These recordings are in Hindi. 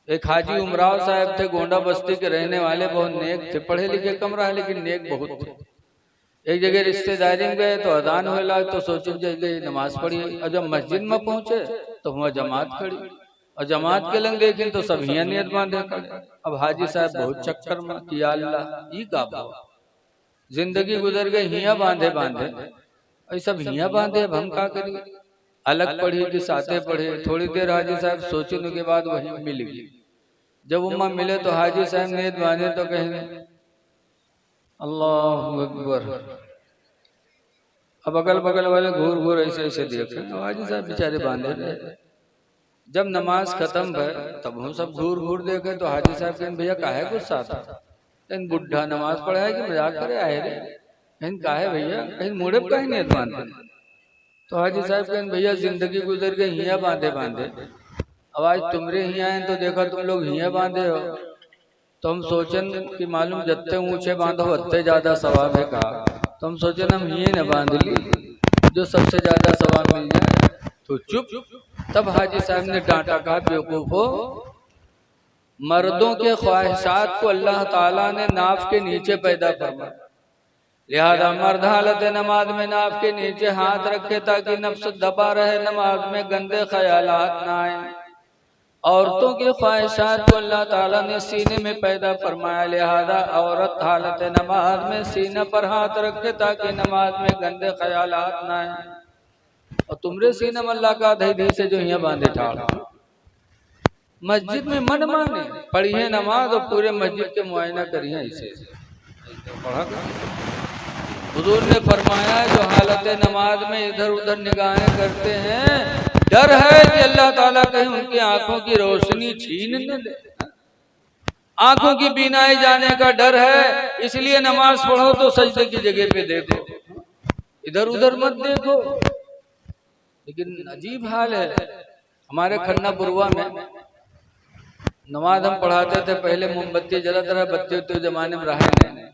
एक हाजी उमराव साहब थे, गोंडा बस्ती के रहने वाले, बहुत नेक थे, पढ़े लिखे कम रहा लेकिन नेक बहुत थे। एक जगह रिश्तेदारी में गए तो अजान होने लगा, तो सोचे जगह नमाज पढ़ी, और जब मस्जिद में पहुंचे तो वहाँ जमात खड़ी, और जमात के लंग देखें तो सब हिया नियत बांधे खड़े। अब हाजी साहब बहुत चक्कर में किया, अल्लाह ई का जिंदगी गुजर गई हिया बांधे बांधे, सब हिया बांधे, अब हम का करिए। अलग पढ़ी कि साथे पढ़े, थोड़ी देर हाजी साहब सोचने के बाद वही मिल गई। जब उम्मा मिले तो हाजी साहब नियत बांधे तो कहेंगे अल्लाह अकबर। अब अगल बगल वाले घूर घूर ऐसे ऐसे देखे, हाजी साहब बेचारे बांधे रहे। जब नमाज खत्म भय तब हम सब घूर घूर देखे तो हाजी साहब कहें भैया काहे गुस्सा था, कहीं बुढ़ा नमाज पढ़ा है कि मजाक करे आए रे, कहीं काहे भैया, कहीं मुड़े कहीं नियत बांधे। तो हाजी साहब कहें भैया जिंदगी गुजर गई हिया बांधे बांधे, अब आज तुमरे हिया हैं तो देखा तुम लोग हिया बांधे हो, तो हम सोचन कि मालूम जत्ते ऊंचे बांधो उतने ज्यादा सवाब है कहा, तो हम सोचन हम ये न बांध ली जो सबसे ज्यादा सवाब मिल जाए, तो चुप। तब हाजी साहब ने डांटा, कहा बेवकूफो, मर्दों के ख्वाहिशात को अल्लाह ताला ने नाफ के नीचे पैदा फरमाया, लिहाजा मर्द हालत नमाज में नाफ के नीचे हाथ रखे ताकि नफ्स दबा रहे, नमाज में गंदे ख्यालात ना आए। औरतों की ख्वाहिशात को अल्लाह ताला ने सीने में पैदा फरमाया, लिहाजा औरत हालत नमाज में सीने पर हाथ रखे ताकि नमाज में गंदे ख्यालात ना आए। और तुमरे सीने में अल्लाह का धैर्य से जो यहाँ बांधे ठाड़, मस्जिद में मन माने पढ़िए नमाज और पूरे मस्जिद के मुआयना करिए। ऐसे पढ़ा हुजूर ने फरमाया जो हालत नमाज में इधर उधर निगाहें करते हैं, डर है कि अल्लाह ताला कहीं उनकी आंखों की रोशनी छीन न ले, आंखों की बीनाई जाने का डर है। इसलिए नमाज पढ़ो तो सजदे की जगह पे देखो, इधर उधर मत देखो। लेकिन अजीब हाल है हमारे खन्ना बुरवा में, नमाज हम पढ़ाते थे, पहले मोमबत्ती जलाता रहा, बत्ती तो जमाने में रहा नहीं,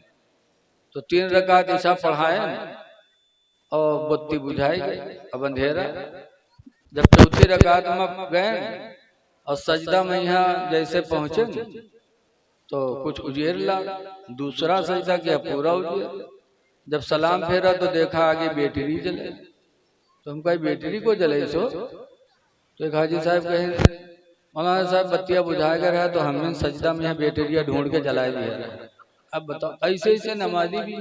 तो 3 रकात ईशा पढ़ाए और बत्ती बुझाई गई, अब अंधेरा। जब चौथी रकात में गए और सजदा में यहाँ जैसे पहुंचे तो कुछ उजेर ला, दूसरा सजदा किया पूरा उजेर। जब सलाम फेरा तो देखा आगे बैटरी जले, तो हम कहे बैटरी को जले सो, तो एक हाजी साहब कहे मौलाना साहब बत्तियां बुझा कर है, तो हमने सजदा में बैटरिया ढूंढ के जला दिया। अब बताओ ऐसे ऐसे नमाजी भी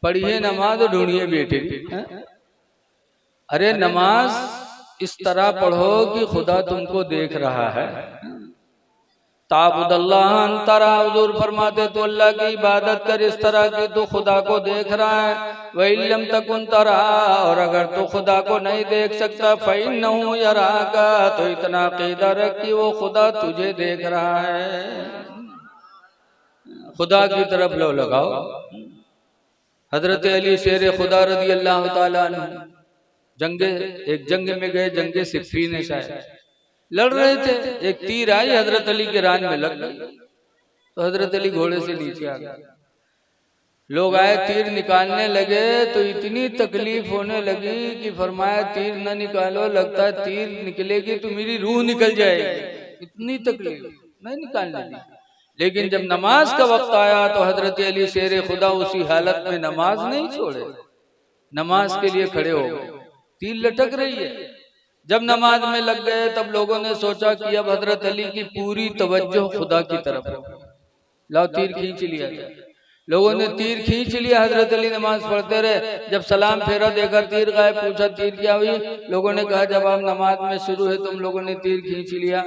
पढ़िए नमाज और ढूंढिए बैटरी। अरे नमाज इस तरह पढ़ो कि खुदा तुमको देख रहा है। ताबुदल्लाह अंतरा, हुजूर फरमाते तो अल्लाह की इबादत कर इस तरह की तो खुदा को देख रहा है। वइल्लम तकुन तरा, और अगर तो खुदा को नहीं देख सकता फइन्नहु यराका, तो इतना अकीदा रख कि वो खुदा तुझे देख रहा है। खुदा की तरफ लो लगाओ। हजरत अली शेर खुदा रज़ी अल्लाह ताला अन्हु एक जंग में गए, जंगे सिफ़ीन है शायद, लड़ रहे थे, एक तीर आई हजरत अली के रान में लग गई, तो हजरत अली घोड़े से नीचे आ गए। लोग आए तीर निकालने लगे तो इतनी तकलीफ होने लगी कि फरमाया तीर न निकालो, लगता है तीर निकलेगी तो मेरी रूह निकल जाएगी, इतनी तकलीफ नहीं निकालने दी। लेकिन जब नमाज का वक्त आया तो हजरत अली शेर खुदा उसी हालत में नमाज नहीं छोड़े, नमाज के लिए खड़े हो गए। तीर लटक रही है, जब नमाज में लग गए तब लोगों ने सोचा कि अब हजरत अली की पूरी तवज्जो खुदा की तरफ हो, लाओ तीर खींच लिया जाए। लोगों ने तीर खींच लिया, हजरत अली नमाज पढ़ते रहे। जब सलाम फेरा देखा तीर गायब, पूछा तीर क्या हुई, लोगों ने कहा जब आप नमाज में शुरू है तुम लोगों ने तीर खींच लिया।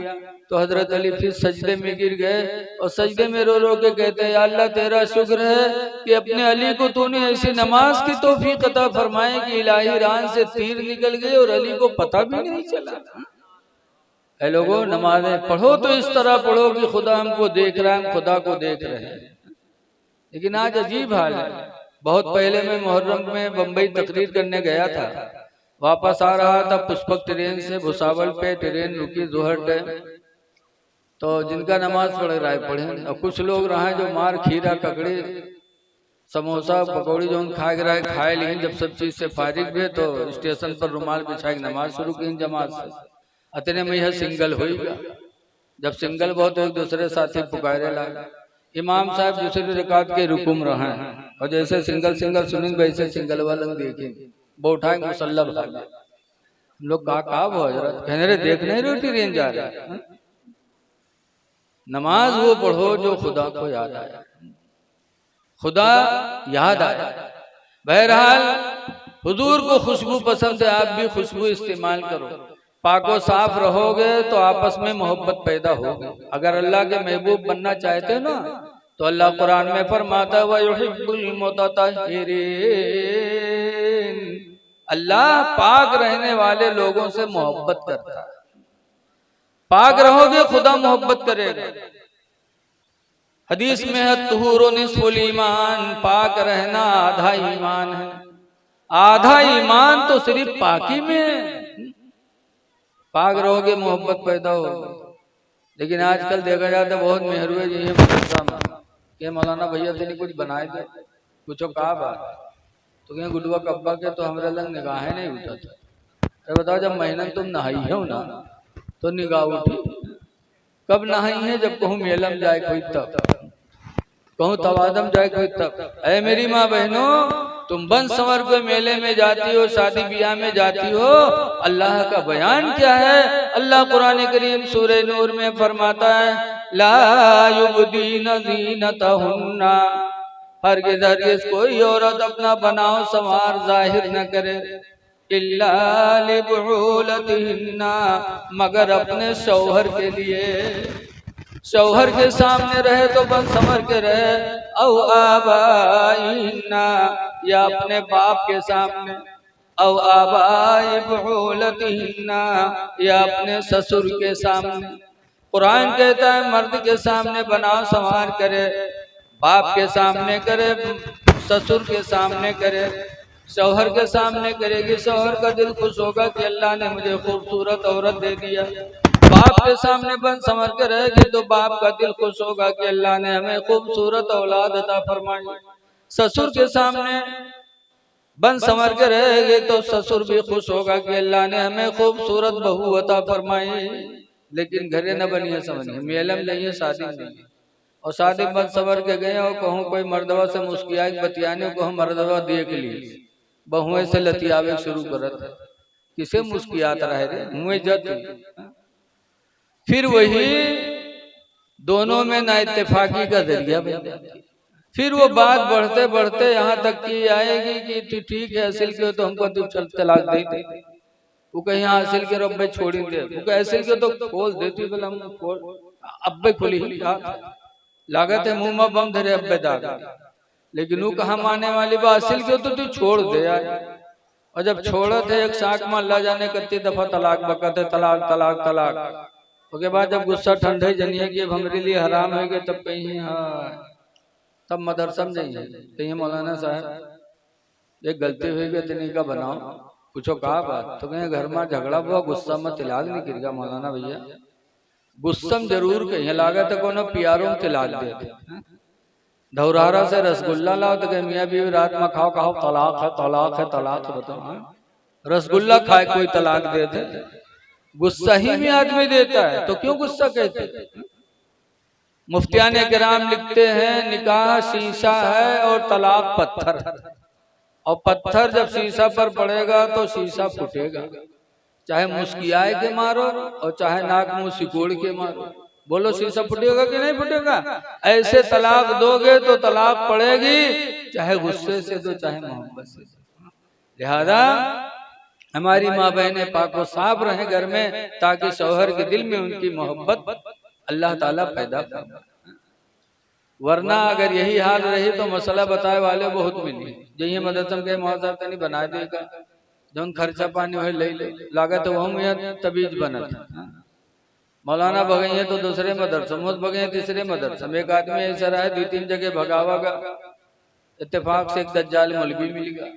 तो हजरत अली फिर सजदे में गिर गए और सजदे में रो रो के कहते हैं अल्लाह तेरा शुक्र है कि अपने अली को तूने ऐसी नमाज की तौफीक अता फरमाई कि इलाही रान से तीर निकल गई और अली को पता भी नहीं चला। ऐ लोगों नमाजें पढ़ो तो इस तरह पढ़ो कि खुदा हमको देख रहा है, हम खुदा को देख रहे हैं। लेकिन आज अजीब हाल है। बहुत पहले मैं मुहर्रम में बम्बई तकरीर करने गया था, वापस आ रहा था पुष्पक ट्रेन से, भुसावल पे ट्रेन रुकी जोहर टाइम, तो जिनका नमाज पढ़ रहा है पढ़े, और कुछ लोग रहे जो मार खीरा ककड़ी समोसा पकौड़ी जो खा रहा है खाए, लेकिन जब सब चीज से फारिग हुए तो स्टेशन पर रुमाल बिछा के नमाज शुरू की जमात से। अतने में यह सिंगल होगा जब सिंगल बहुत एक दूसरे साथी पुकारे लगे, इमाम साहब दूसरी रकात के रुकुम रहे हैं और जैसे सिंगल सिंगल सुनेंगे वैसे सिंगल वाला देखेंगे, वो उठाएंगे मुसल्ला भाग। हम लोग कहा वो हजरत कहने रहे देख नहीं रोटी रेंज जा रहे, नमाज वो पढ़ो जो खुदा को याद आया, खुदा याद आया। बहरहाल हुजूर को खुशबू पसंद है, आप भी खुशबू इस्तेमाल करो, पाको साफ रहोगे तो आपस में मोहब्बत पैदा होगी। अगर अल्लाह के महबूब बनना चाहते हो ना तो अल्लाह कुरान में फरमाता है वयुहिब्बुल मुतत्तहिरीन, अल्लाह पाक रहने वाले लोगों से मोहब्बत करता है। पाक रहोगे खुदा मोहब्बत करेगा। हदीस में है तुहूरु निस्फुल ईमान, पाक रहना आधा ईमान है। आधा ईमान तो सिर्फ पाकी में है। पाक रहोगे मोहब्बत पैदा होगी। लेकिन आजकल देखा जाता है बहुत मेहरुए जी है मदरसा में के मौलाना भैया तेने कुछ बनाए थे, पूछो कहा बात तो क्या गुडुआ कब्बा के तो हमारे लंग निगाहें नहीं उठा था। अरे बताओ जब महीना तुम नहाई हो ना तो निगाह उठी, कब नहाई है? जब कहूँ मेलम जाए कोई तब, कहूँ तवादम जाए कोई तब। अरे मेरी माँ बहनों, तुम बन संवर के मेले में जाती हो, शादी ब्याह में जाती हो, अल्लाह का बयान क्या है? अल्लाह कुरान करीम सूरह नूर में फरमाता है ला युबदीन ज़ीनतहुन्ना, हरगिज़ हरगिज़ कोई औरत अपना बनाव संवार जाहिर न करे, इल्ला लिबुलतिहिन्ना, मगर अपने शौहर के लिए। शौहर के सामने रहे तो बन संवर के रहे, औ आबाइन्ना, या अपने बाप के सामने, औ आबाई बुलतिहिन्ना, या अपने ससुर के सामने। कुरान कहता है मर्द के सामने बनाव संवार करे, बाप के सामने करे, ससुर के सामने करे, शौहर के सामने करेगी, शौहर का दिल खुश होगा कि अल्लाह ने मुझे खूबसूरत औरत दे दिया। बाप के सामने बन संवर के रहेगी तो बाप का दिल खुश होगा कि अल्लाह ने हमें खूबसूरत औलाद अता फरमाई। ससुर के सामने बन संवर के रहेगी तो ससुर भी खुश होगा कि अल्लाह ने हमें खूबसूरत बहू अता फरमाई। लेकिन घरे न बनिए समझिए, मेलम नहीं है, शादी नहीं है। और शादी बन संवर के गए और कहूँ कोई मर्दवा से मुस्किया बतियाने को हम मर्दवा देख ली, बहुएं से लतियावे शुरू करत, किसे मुस्कियात रहे रे मुँह जत। फिर वही दोनों में ना इत्तेफाकी का जरिया बन जाती। फिर वो बात बढ़ते बढ़ते यहाँ तक की आएगी कि ठीक है हासिल के तो हमको तू चल तलाक दे दे, वो कहीं हासिल के रब्बे छोड़ी दे, वो हासिल के तो खोल देती, बोला हम खोल अब्बे खुली ही लागत है मुंह में बम धरे अब्बे दाग। लेकिन वो कहा माने वाली बात हासिल के तो तू छोड़ दे यार। और जब छोड़े थे एक साक में अल्लाह जाने कितनी दफा तलाक बकते, तलाक तलाक तलाक। उसके बाद जब गुस्सा ठंडे जनिए कि अब हमारे लिए हराम है, तब कहीं हाँ तब मदरसा में जाइए कहीं मौलाना साहब एक गलती हुई कि इतनी का बनाओ, पूछो कहा बात तो कहीं घर में झगड़ा हुआ, गुस्सा में तिलाक नहीं गिर गया मौलाना भैया, गुस्सा में जरूर कहीं लागत है कोनो प्यारों में तिलाक देते। धौरारा से रसगुल्ला लाओ तो कहीं मियाँ बीवी रात में खाओ खाओ तलाक है तलाक है तलाक है, बताओ रसगुल्ला खाए कोई तलाक देते? गुस्सा ही में आदमी देता है तो क्यों गुस्सा कहते? मुफ्तियान किराम लिखते हैं निकाह शीशा है और तलाक पत्थर, और पत्थर जब शीशा पर पड़ेगा तो शीशा फूटेगा, चाहे मुस्कियाए के मारो और चाहे नाक मुंह सिकोड़ के मारो। बोलो शीशा फूटेगा कि नहीं फूटेगा? ऐसे तलाक दोगे तो तलाक पड़ेगी, चाहे गुस्से से दो चाहे मोहब्बत से। लिहाजा हमारी माँ बहनें पाको साफ रहे घर में, ताकि शौहर के दिल में उनकी मोहब्बत अल्लाह ताला पैदा कर। वरना अगर यही हाल रही तो मसला बताए वाले बहुत मिली, जही मदरसा के मौजूद नहीं बना देगा, जौन खर्चा पानी हुए ले लागत वह तबीज बनत। मौलाना भगैया तो दूसरे मदरसा, मोहम्मद भगैया तीसरे मदरसा। एक आदमी ऐसा रहा है 2-3 जगह भगावागा, इत्तेफाक से एक दज्जाल मौलवी मिल गया।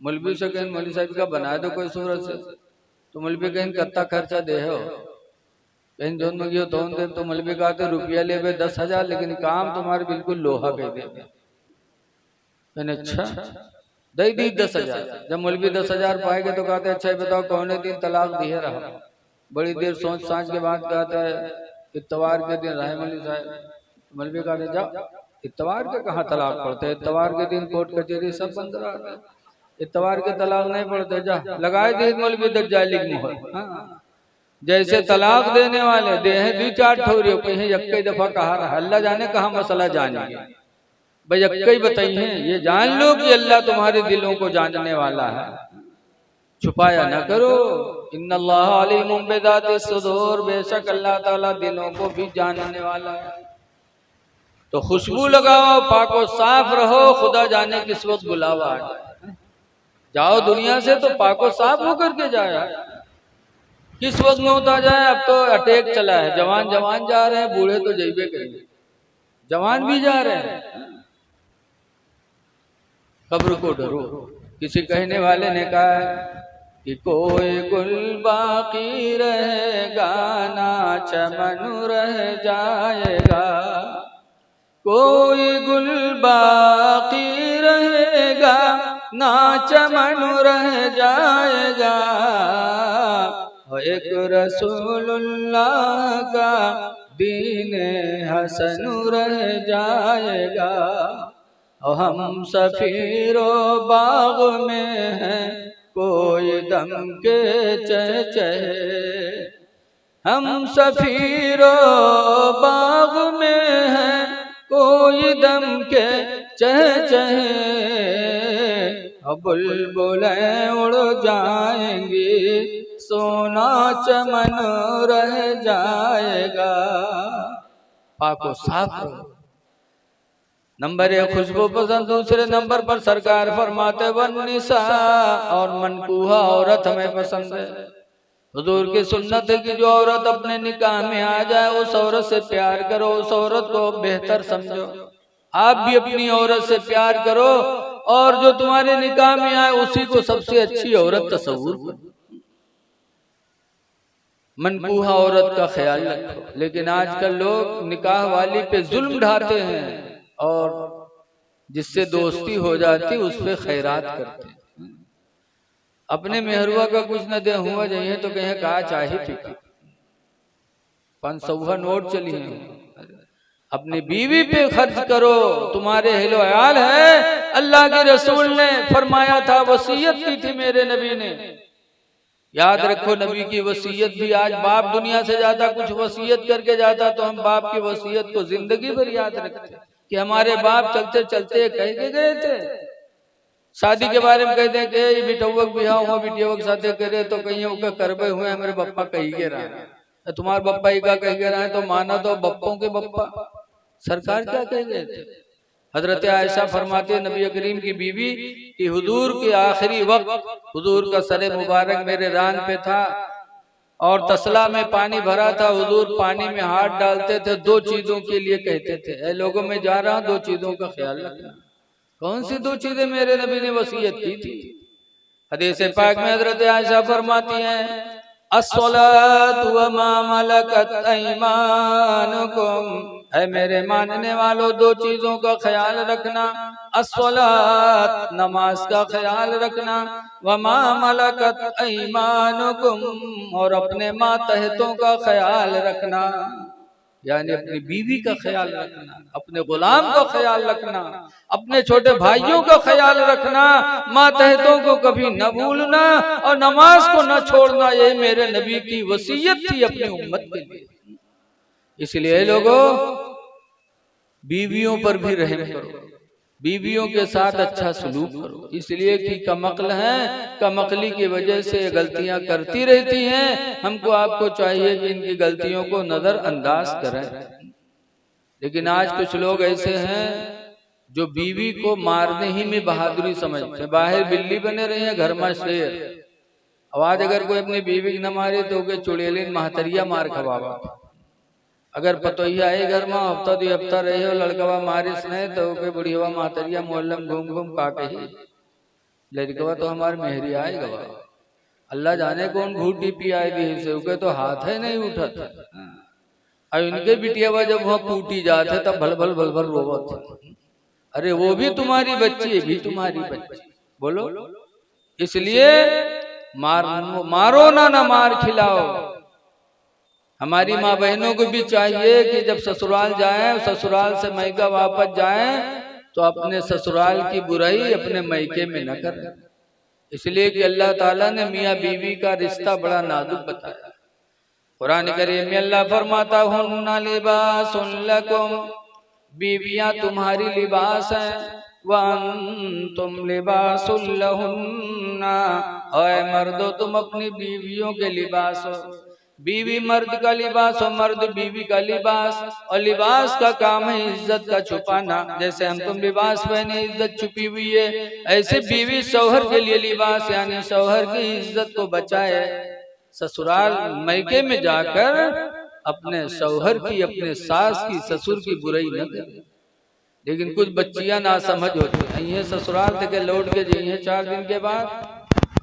मौलवी से कहें मौलवी साहब का बना दो कोई सूरत से, तो मौलवी कहें कत्ता खर्चा दे हो, कहीं जोन मंगियो तो दे, तो मौलवी कहते रुपया ले 10,000, लेकिन काम तुम्हारे बिल्कुल लोहा कह दे। मैंने अच्छा दे दी 10,000। जब मौलवी 10,000 पाएंगे तो कहते अच्छा बताओ कौन दिन तलाक दिए रहा। बड़ी देर सोच सांच के बाद कहता है इतवार के दिन रहमली साहब मलबे का जाओ, इतवार के कहाँ तलाक पड़ते, इतवार के दिन कोर्ट कचहरी सब बंद रहा, इतवार के तलाक नहीं पड़ते, जा लगाए दे मौलवी दज्जाली की मोहर। हाँ। जैसे तलाक देने वाले दे हैं 2-4 ठोरियों कहीं यक्कई दफा कहा रहा, अल्लाह जाने कहाँ मसला जानेंगे भाई, यक्कई बताइए, ये जान लो कि अल्लाह तुम्हारे दिलों को जानने वाला है, छुपाया ना करो। इन्नल्लाह अलीमुम बिज़ाति सुदूर, बेशक अल्लाह ताला दिलों को भी जानने वाला है। तो खुशबू लगाओ, पाको साफ रहो, खुदा जाने किस वक्त बुलावा आ जाए। जाओ दुनिया से तो पाको साफ होकर के जाए, किस वक्त मौत आ जाए। अब तो अटैक चला है, जवान जवान जा रहे हैं, बूढ़े तो जइबे करेंगे, जवान भी जा रहे हैं। कब्र को डरो। किसी कहने वाले ने कहा है कि कोई गुल बाकी रहेगा ना चमन रह जाएगा, कोई गुल बाकी रहेगा ना चमन रह जाएगा, एक रसूलुल्लाह का दीन हसन रह जाएगा। और हम सफीरो बाग में हैं, कोई दम के चहचहे, हम सफीरो बाग में हैं, कोई दम के चहचहे, बुलबुलें उड़ जाएंगी, सोना चमन रह जाएगा। पाको साफ करो। नंबर 1 खुशबू पसंद, दूसरे नंबर पर सरकार फरमाते वन्निसा, और मनकूहा औरत हमें पसंद है। हुजूर की सुन्नत है कि जो औरत अपने निकाह में आ जाए उस औरत से प्यार करो, उस औरत को बेहतर समझो। आप भी अपनी औरत से प्यार करो और जो तुम्हारे निकाह में आए उसी को सबसे अच्छी औरत तस्वूर करो। मनकूहा औरत का ख्याल रखो। लेकिन आजकल लोग निकाह वाली पे जुल्म ढाते हैं और जिससे दोस्ती हो जाती उस पे खैरात करते हैं। अपने मेहरुआ का कुछ न दे हुआ जाइए तो कहें कहा चाहे फीका 500 नोट चली है। अपनी बीवी पे खर्च करो, तुम्हारे हिलो अयाल है। अल्लाह के रसूल ने फरमाया था, वसीयत की थी मेरे नबी ने। याद रखो नबी की वसीयत भी, आज बाप दुनिया से ज्यादा कुछ वसीयत करके जाता तो हम बाप की वसीयत को जिंदगी भर याद रखते कि हमारे बाप चलते चलते कह के गए थे। शादी के बारे में कहते हैं कि बिटौक बिहाव हुआ बिटिया के साथ करे तो कहीं का करबे हुए मेरे बप्पा कही के रहा है, तुम्हारे बप्पा ही का कही के रहा है तो माना तो बप्पों के बप्पा। सरकार क्या कह गए थे? हजरत आयशा फरमाते नबी करीम की बीवी कि हुजूर के आखिरी वक्त हुजूर का सरे मुबारक मेरे रान पे था और तसला में पानी भरा था। हुजूर पानी में हाथ डालते थे, 2 चीजों के लिए कहते थे, ऐ लोगों में जा रहा हूं 2 चीजों का ख्याल रखना। कौन सी 2 चीजें मेरे नबी ने वसीयत की थी? हदीस पाक में हजरत आयशा फरमाती हैं, अस्सलातु व मा मलकत ऐमानुकुम, है मेरे मानने वालों 2 चीजों का ख्याल रखना। अस्सलात नमाज का ख्याल रखना, व मा मलकत ऐमानुकुम और अपने मातहतों का ख्याल रखना, यानी अपनी बीवी का ख्याल रखना, अपने गुलाम का ख्याल रखना, अपने छोटे भाइयों का ख्याल रखना, मातहतों को कभी न भूलना और नमाज को न छोड़ना। ये मेरे नबी की वसीयत थी अपनी उम्मत के लिए। इसलिए लोगों बीवियों पर भी रहम करो, बीवियों के साथ अच्छा सलूक करो, इसलिए कि कमक्ल हैं, कमक्ली की वजह से गलतियां करती रहती हैं। हमको आपको चाहिए कि इनकी गलतियों को नजरअंदाज करें। लेकिन आज कुछ लोग ऐसे हैं जो बीवी को मारने ही में बहादुरी समझते हैं। बाहर बिल्ली बने रहे हैं, घर में शेर। आवाज अगर कोई अपनी बीवी न मारे तो के चुड़ैलिन महतरिया मार खवावा। अगर पतोहिया आए घर में हफ्ता 2 हफ्ता रहे हो लड़कवा मारिस नहीं तो के बुढ़िया महतरिया मोहल्लम घूम घूम का कही लड़कवा तो हमारे मेहरी आएगा। अल्लाह जाने कौन घूटी पी आए दी से उके तो हाथ है नहीं उठत। और इनके बिटिया जब वहाँ कूटी जाते तब भल भल भल भल रोवत। अरे वो भी तुम्हारी बच्ची है, भी तुम्हारी बच्ची, बोलो। इसलिए मारो ना मार खिलाओ। हमारी माँ बहनों को भी चाहिए कि जब ससुराल जाएं, ससुराल से मैका वापस जाएं, तो अपने ससुराल की बुराई अपने मैके में न करें। इसलिए कि अल्लाह ताला ने मियाँ बीवी का रिश्ता बड़ा नाजुक बताया। कुरान करीम में अल्लाह फरमाता हुन्ना लिबासुन लकुम, बीवियां तुम्हारी लिबास हैं, व अंतुम लिबासुल लहुन्ना, और मर्दो तुम अपनी बीवियों के लिबास हो। बीवी मर्द का लिबास और मर्द बीवी का लिबास, और लिबास का काम है इज्जत का छुपाना। जैसे हम तुम लिबास पहने इज्जत छुपी हुई है, ऐसे बीवी शौहर के लिए लिबास यानी शौहर की इज्जत को बचाए। ससुराल मैके में जाकर अपने शौहर की, अपने सास की, ससुर की बुराई न करे। लेकिन कुछ बच्चियां ना समझ होती हैं, ये ससुराल थे लौट के जाइए 4 दिन के बाद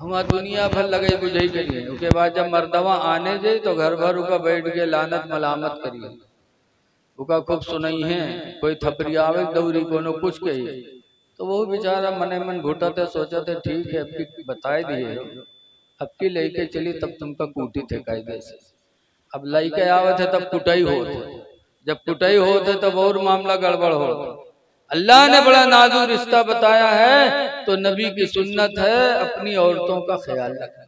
वहाँ दुनिया भर लगे बुझाई करिए। उसके बाद जब मर्दवा आने जाए तो घर भर उका बैठ के लानत मलामत करिए, उका खूब सुनई है, कोई थपरी आवे दौरी कोनो कुछ कही, तो वो बेचारा मने मन घुटते सोचते ठीक है अब की बताए दिए, अब की लेके चली तब तुमका कूटी थे कायदे से। अब लइके आवत है तब कुटाई होते, जब कुटाई होते तब और मामला गड़बड़ हो। अल्लाह ने बड़ा नाजुक रिश्ता बताया है, तो नबी की सुन्नत है अपनी औरतों का ख्याल रखना।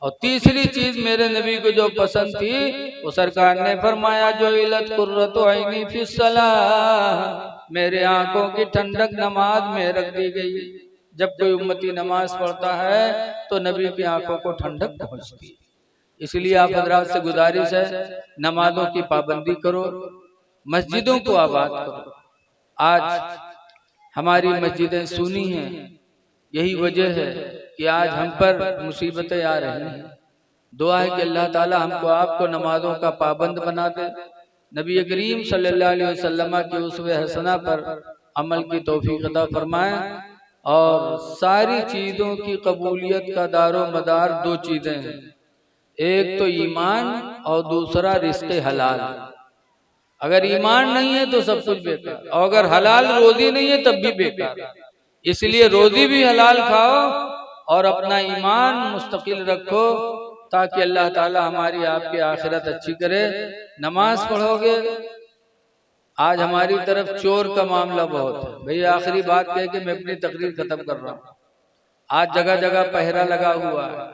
और तीसरी चीज मेरे नबी को जो पसंद थी, वो सरकार ने फरमाया जो इलत कुर्रतु ऐनी फिस्सलाह, मेरे आंखों की ठंडक नमाज में रख दी गई। जब कोई उम्मती नमाज पढ़ता है तो नबी की आंखों को ठंडक पहुंचती है। इसलिए आप हजरात से गुजारिश है, नमाजों की पाबंदी करो, मस्जिदों को आबाद करो। आज हमारी मस्जिदें सूनी हैं, यही वजह है कि आज हम पर मुसीबतें आ रही हैं। दुआ है कि अल्लाह ताला हमको आपको नमाजों का पाबंद बना दे, नबी करीम सल्लल्लाहु अलैहि वसल्लम की उसवे हसना पर अमल की तौफीक अता फरमाए। और सारी चीजों की कबूलियत का दारो मदार 2 चीजें हैं, एक तो ईमान और दूसरा रिश्ते हलाल। अगर ईमान नहीं है तो सब कुछ बेकार, और अगर हलाल रोजी नहीं है तब भी बेकार। इसलिए रोजी भी हलाल खाओ और अपना ईमान मुस्तकिल रखो, ताकि अल्लाह ताला हमारी आपकी आखिरत अच्छी करे। नमाज पढ़ोगे, आज हमारी तरफ चोर का मामला बहुत है। भैया आखिरी बात कह के मैं अपनी तकरीर खत्म कर रहा हूँ। आज जगह जगह पहरा लगा हुआ है,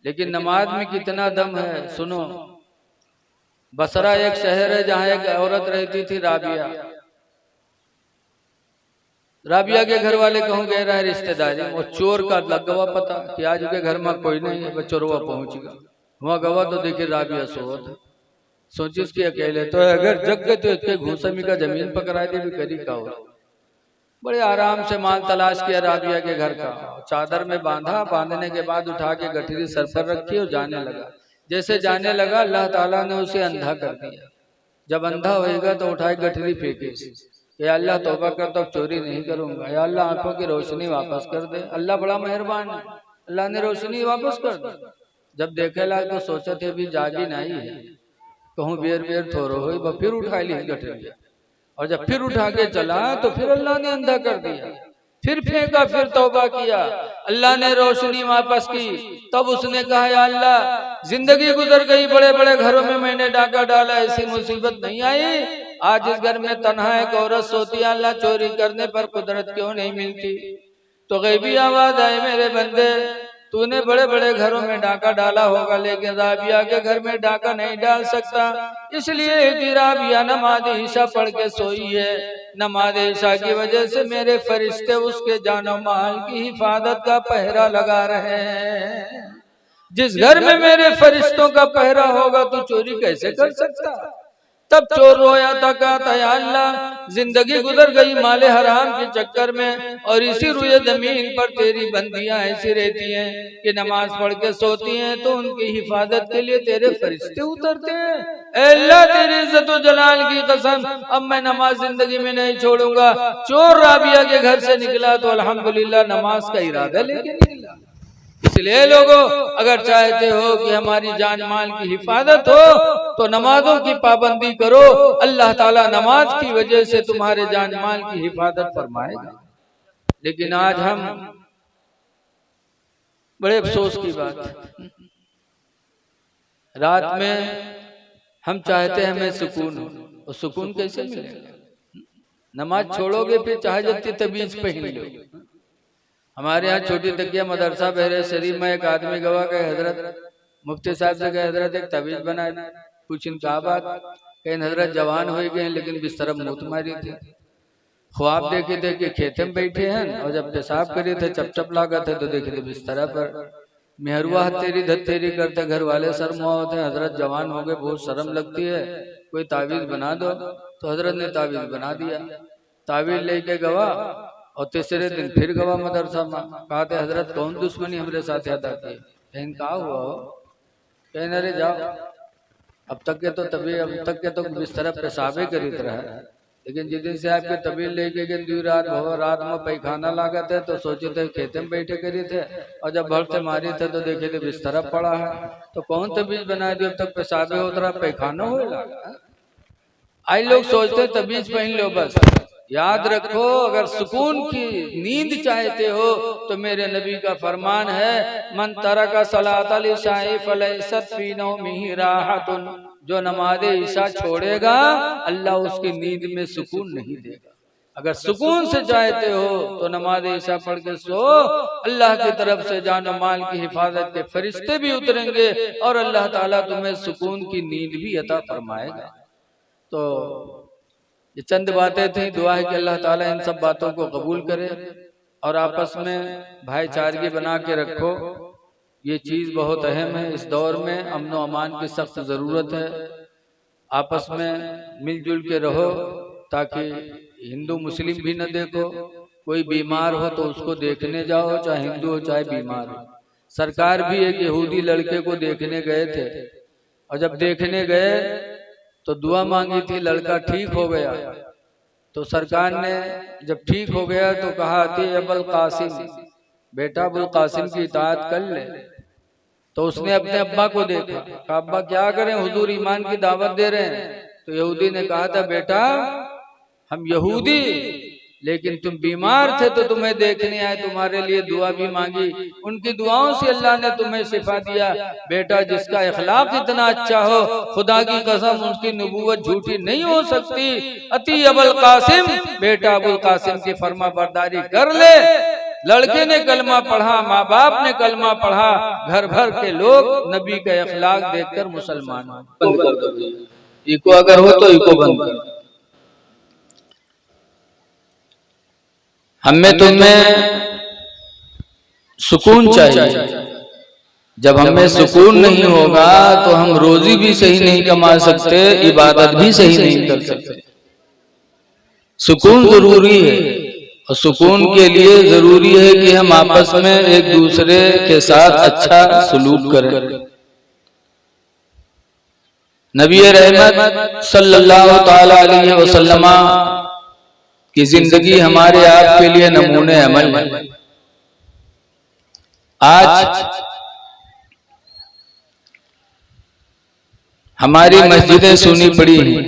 लेकिन नमाज में कितना दम है सुनो। बसरा एक शहर है जहाँ एक औरत रहती थी राबिया। राबिया के घर वाले कहूँ गए रहे रिश्तेदारी, वो चोर का लग गवा पता कि आज के घर में कोई नहीं है, चोरवा पहुंच गया। वहाँ गवा तो देखिए राबिया सोत, सोचिस कि अकेले तो अगर जग गए तो इसके घूसमी का जमीन पकड़ा दे भी करी का हो। बड़े आराम से माल तलाश किया राबिया के घर का, चादर में बांधा, बांधने के बाद उठा के गठरी सर पर रखी और जाने लगा। जैसे जाने लगा अल्लाह ताला ने उसे अंधा कर दिया। जब अंधा होएगा तो उठाए गठरी फेंके, या अल्लाह तौबा कर तो चोरी नहीं करूंगा, या अल्लाह आंखों की रोशनी वापस कर दे। अल्लाह बड़ा मेहरबान है, अल्लाह ने रोशनी वापस कर दी। जब देखेला तो सोचा थे अभी जागी नहीं है, कहूँ बेर बेर थोरो हो, फिर उठा ली गठरी, और जब फिर उठा के चला तो फिर अल्लाह ने अंधा कर दिया। फिर फेंका, फिर तौबा किया, अल्लाह ने रोशनी वापस की। तब उसने कहा या अल्लाह जिंदगी गुजर गई, बड़े बड़े घरों में मैंने डाका डाला, ऐसी मुसीबत नहीं आई। आज इस घर में तन्हा एक औरत सोती है, अल्लाह चोरी करने पर कुदरत क्यों नहीं मिलती। तो गैबी आवाज आए मेरे बंदे, तूने बड़े बड़े घरों में डाका डाला होगा, लेकिन राबिया के घर में डाका नहीं डाल सकता, इसलिए कि राबिया नमाज ईशा पढ़ के सोई है। नमाज ईशा की वजह से मेरे फरिश्ते उसके जानो माल की हिफाजत का पहरा लगा रहे हैं। जिस घर में मेरे फरिश्तों का पहरा होगा तो चोरी कैसे कर सकता। तब चोर रोया था, कहता या अल्लाह जिंदगी गुजर गई माले हराम के चक्कर में, और इसी रुए जमीन पर तेरी बंदियां ऐसी रहती हैं कि नमाज पढ़ के सोती हैं तो उनकी हिफाजत के लिए तेरे फरिश्ते उतरते हैं। अल्लाह तेरी इज्जत व जलाल की कसम, अब मैं नमाज जिंदगी में नहीं छोड़ूंगा। चोर राबिया के घर से निकला तो अल्हम्दुलिल्लाह नमाज का इरादा लेके निकला। इसलिए लोगों, अगर चाहते हो कि हमारी जान माल की हिफाजत हो तो नमाजों की पाबंदी करो, अल्लाह ताला नमाज की वजह से तुम्हारे जान माल की हिफाजत फरमाएगा। लेकिन आज हम, बड़े अफसोस की बात है, रात में हम चाहते हैं हमें सुकून हो, और सुकून कैसे मिलेगा? नमाज छोड़ोगे फिर चाहे जितनी तबीज पहन लो। हमारे यहाँ छोटी तकिया मदरसा बहरे शरीफ में एक आदमी गवा गए, हजरत मुफ्ती साहब से गए, हजरत एक तबीज बना कुछ इनका बात कहीं, हजरत जवान हो गए लेकिन बिस्तर में मूत मारी थी। ख्वाब देखे थे कि खेते में बैठे हैं, और जब पेशाब करे थे चप चप लागा थे तो देखे थे बिस्तर पर मेहरुआ हथेरी धत्तेरी करते, घर वाले शर्म होते हैं, हजरत जवान हो गए बहुत शर्म लगती है, कोई तावीज बना दो। तो हजरत ने तावीज बना दिया, तावीज लेके गवा, और तीसरे दिन फिर गवा मदरसा में। कहा थे हजरत कौन दुश्मनी हमारे साथ अदा की? कहीं कहा हुआ हो? कहने अरे जाओ, अब तक के तो बिस्तर पेशाबे करीत रहा, लेकिन जिस दिन से आपके तबील लेके गए रात में पैखाना लागत है तो सोचे थे खेते में बैठे करी थे, और जब भर से मारी थे तो देखे थे बिस्तर पड़ा है। तो कौन तबीज बना दिया? अब तक पेशाबे होता रहा, पैखाना हो लगा। आई लोग सोचते तबीज पहन लो बस। याद रखो, अगर सुकून की नींद चाहते हो तो मेरे नबी का फरमान है, मन तरका सलातल इशाई फलैसत फी नौमिही राहतुन, जो नमाज ईशा छोड़ेगा अल्लाह उसकी नींद में सुकून नहीं देगा। अगर सुकून से चाहते हो तो नमाज ईशा पढ़ के सो, अल्लाह की तरफ से जान माल की हिफाजत के फरिश्ते भी उतरेंगे और अल्लाह ताला तुम्हें सुकून की नींद भी अता फरमाएगा। तो ये चंद बातें थी। दुआ है कि अल्लाह ताला इन सब बातों को कबूल करे और आपस में भाईचारगी बना के रखो। ये चीज बहुत अहम है। इस दौर में अमन व अमान की सख्त जरूरत है। आपस में मिलजुल के रहो ताकि हिंदू मुस्लिम भी न देखो, कोई बीमार हो तो उसको देखने जाओ, चाहे हिंदू हो चाहे बीमार हो। सरकार भी एक यहूदी लड़के को देखने गए थे, और जब देखने गए तो दुआ मांगी थी, लड़का ठीक हो गया। तो सरकार ने जब ठीक हो गया तो कहा थी अबुल कासिम, बेटा अबुल कासिम की इताअत कर ले। तो उसने अपने अब्बा को देखा, कहा अब्बा क्या करें, हुजूर ईमान की दावत दे रहे हैं। तो यहूदी ने कहा था बेटा हम यहूदी, लेकिन तुम बीमार थे तो तुम्हें देखने आए, तुम्हारे लिए दुआ भी मांगी, उनकी दुआओं से अल्लाह ने तुम्हें शिफा दिया। बेटा जिसका इखलाक इतना अच्छा हो, खुदा की कसम उसकी नबूवत झूठी नहीं हो सकती। अति अबुल कासिम, बेटा अबुल कासिम की फर्मा बरदारी कर ले। लड़के ने कलमा पढ़ा, माँ बाप ने कलमा पढ़ा, घर भर के लोग नबी का इखलाक देखकर मुसलमान। बंद कर दो, इको अगर हो तो इको बंद कर दो। हमें तुम्हें सुकून चाहिए। जब हमें सुकून नहीं होगा तो हम रोजी भी सही नहीं कमा सकते, इबादत भी सही नहीं कर सकते। सुकून जरूरी है, और सुकून के लिए जरूरी है कि हम आपस में एक दूसरे के साथ अच्छा सलूक करें। नबी रहमत सल्लल्लाहु ताला अलैहि वसल्लम की जिंदगी हमारे आपके लिए नमूने अमल है। आज हमारी मस्जिदें सुनी पड़ी हैं,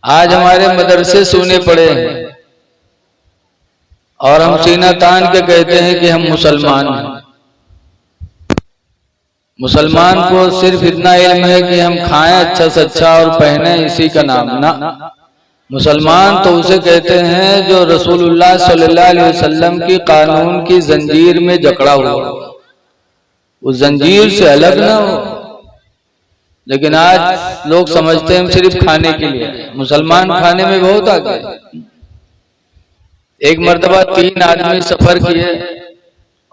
आज हमारे मदरसे सुने पड़े हैं, और हम सीना तान के कहते हैं कि हम मुसलमान हैं। मुसलमान को सिर्फ इतना इल्म है कि हम खाएं अच्छा से अच्छा और पहने इसी का नाम ना। मुसलमान तो उसे कहते हैं जो रसूलुल्लाह सल्लल्लाहु अलैहि वसल्लम की कानून की जंजीर में जकड़ा हुआ, उस जंजीर से अलग ना हो। लेकिन आज लोग समझते हैं हम सिर्फ खाने के लिए। मुसलमान खाने में बहुत आगे। एक मर्तबा 3 आदमी सफर किए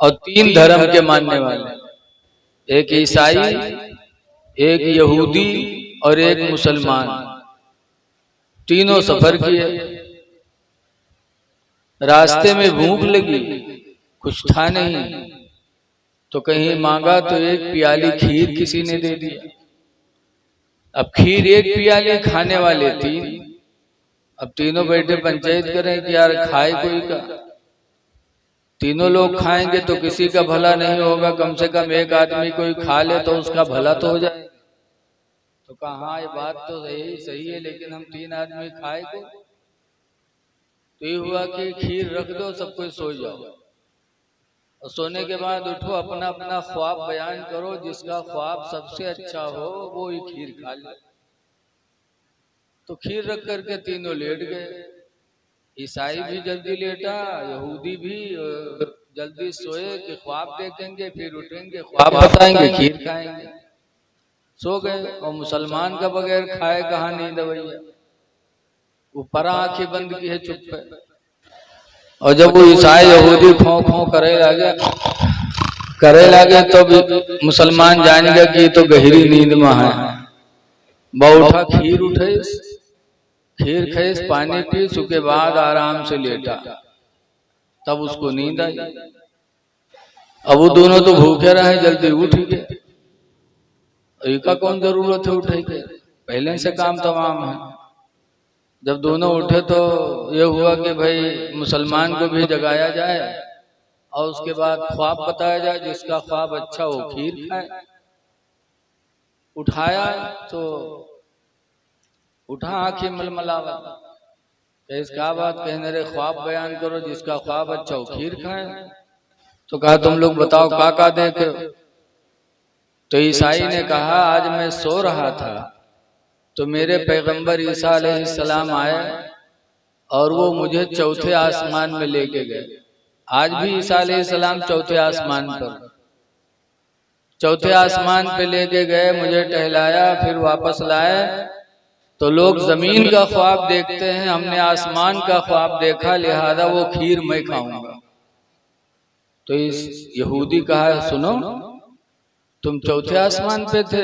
और 3 धर्म के मानने वाले, एक ईसाई, एक यहूदी और एक मुसलमान, तीनों सफर किए। रास्ते में भूख लगी, कुछ था नहीं, तो कहीं मांगा तो एक प्याली खीर किसी ने दे दिया। अब खीर एक प्याली, खाने वाले 3। अब तीनों बैठे पंचायत करें कि यार खाए कोई का। तीनों लोग खाएंगे तो किसी का भला नहीं होगा, कम से कम एक आदमी कोई खा ले तो उसका भला तो हो जाए। तो कहा हाँ ये बात तो सही है, लेकिन हम 3 आदमी खाए को। तो ये हुआ कि खीर रख दो, सब कोई सो जाओ। और सोने के बाद उठो, अपना अपना ख्वाब बयान करो, जिसका ख्वाब सबसे अच्छा हो वो ही खीर खा ले। तो खीर रख करके तीनों लेट गए। ईसाई भी जल्दी लेटा, यहूदी भी जल्दी सोए कि ख्वाब देखेंगे, फिर उठेंगे, ख्वाब बताएंगे, खीर खाएंगे, सो गए। और मुसलमान का बगैर खाए कहाँ नींद भैया, ऊपर आंखें बंद की है, चुप है। और जब वो ईसाई यहूदी खो खो करे लगे तो मुसलमान जानेगा कि तो गहरी नींद में है। उठा, खीर उठे, खीर खेस, पानी पी, उसके बाद आराम से लेटा, तब उसको नींद आई। अब वो दोनों तो भूखे रहे, जल्दी उठ गए। इसका कौन जरूरत है उठे के, पहले से काम तमाम है। जब दोनों उठे तो ये हुआ कि भाई मुसलमान को भी जगाया जाए और उसके बाद ख्वाब बताया जाए, जिसका ख्वाब अच्छा हो खीर खाए। उठाया तो उठा, आंखें मलमलावा, इसका बात कहने रे, ख्वाब बयान करो, जिसका ख्वाब अच्छा हो खीर खाए। तो कहा तुम लोग बताओ का देखे। तो ईसाई ने कहा आज मैं सो रहा था तो मेरे पैगंबर ईसा अलैहिस्सलाम आए और वो मुझे चौथे आसमान में लेके गए। आज भी ईसा अलैहिस्सलाम चौथे आसमान पे लेके गए, मुझे टहलाया, फिर वापस लाए। तो लोग जमीन का ख्वाब देखते हैं, हमने आसमान का ख्वाब देखा, लिहाजा वो खीर मैं खाऊंगा। तो इस यहूदी कहा सुनो, तुम चौथे आसमान पे थे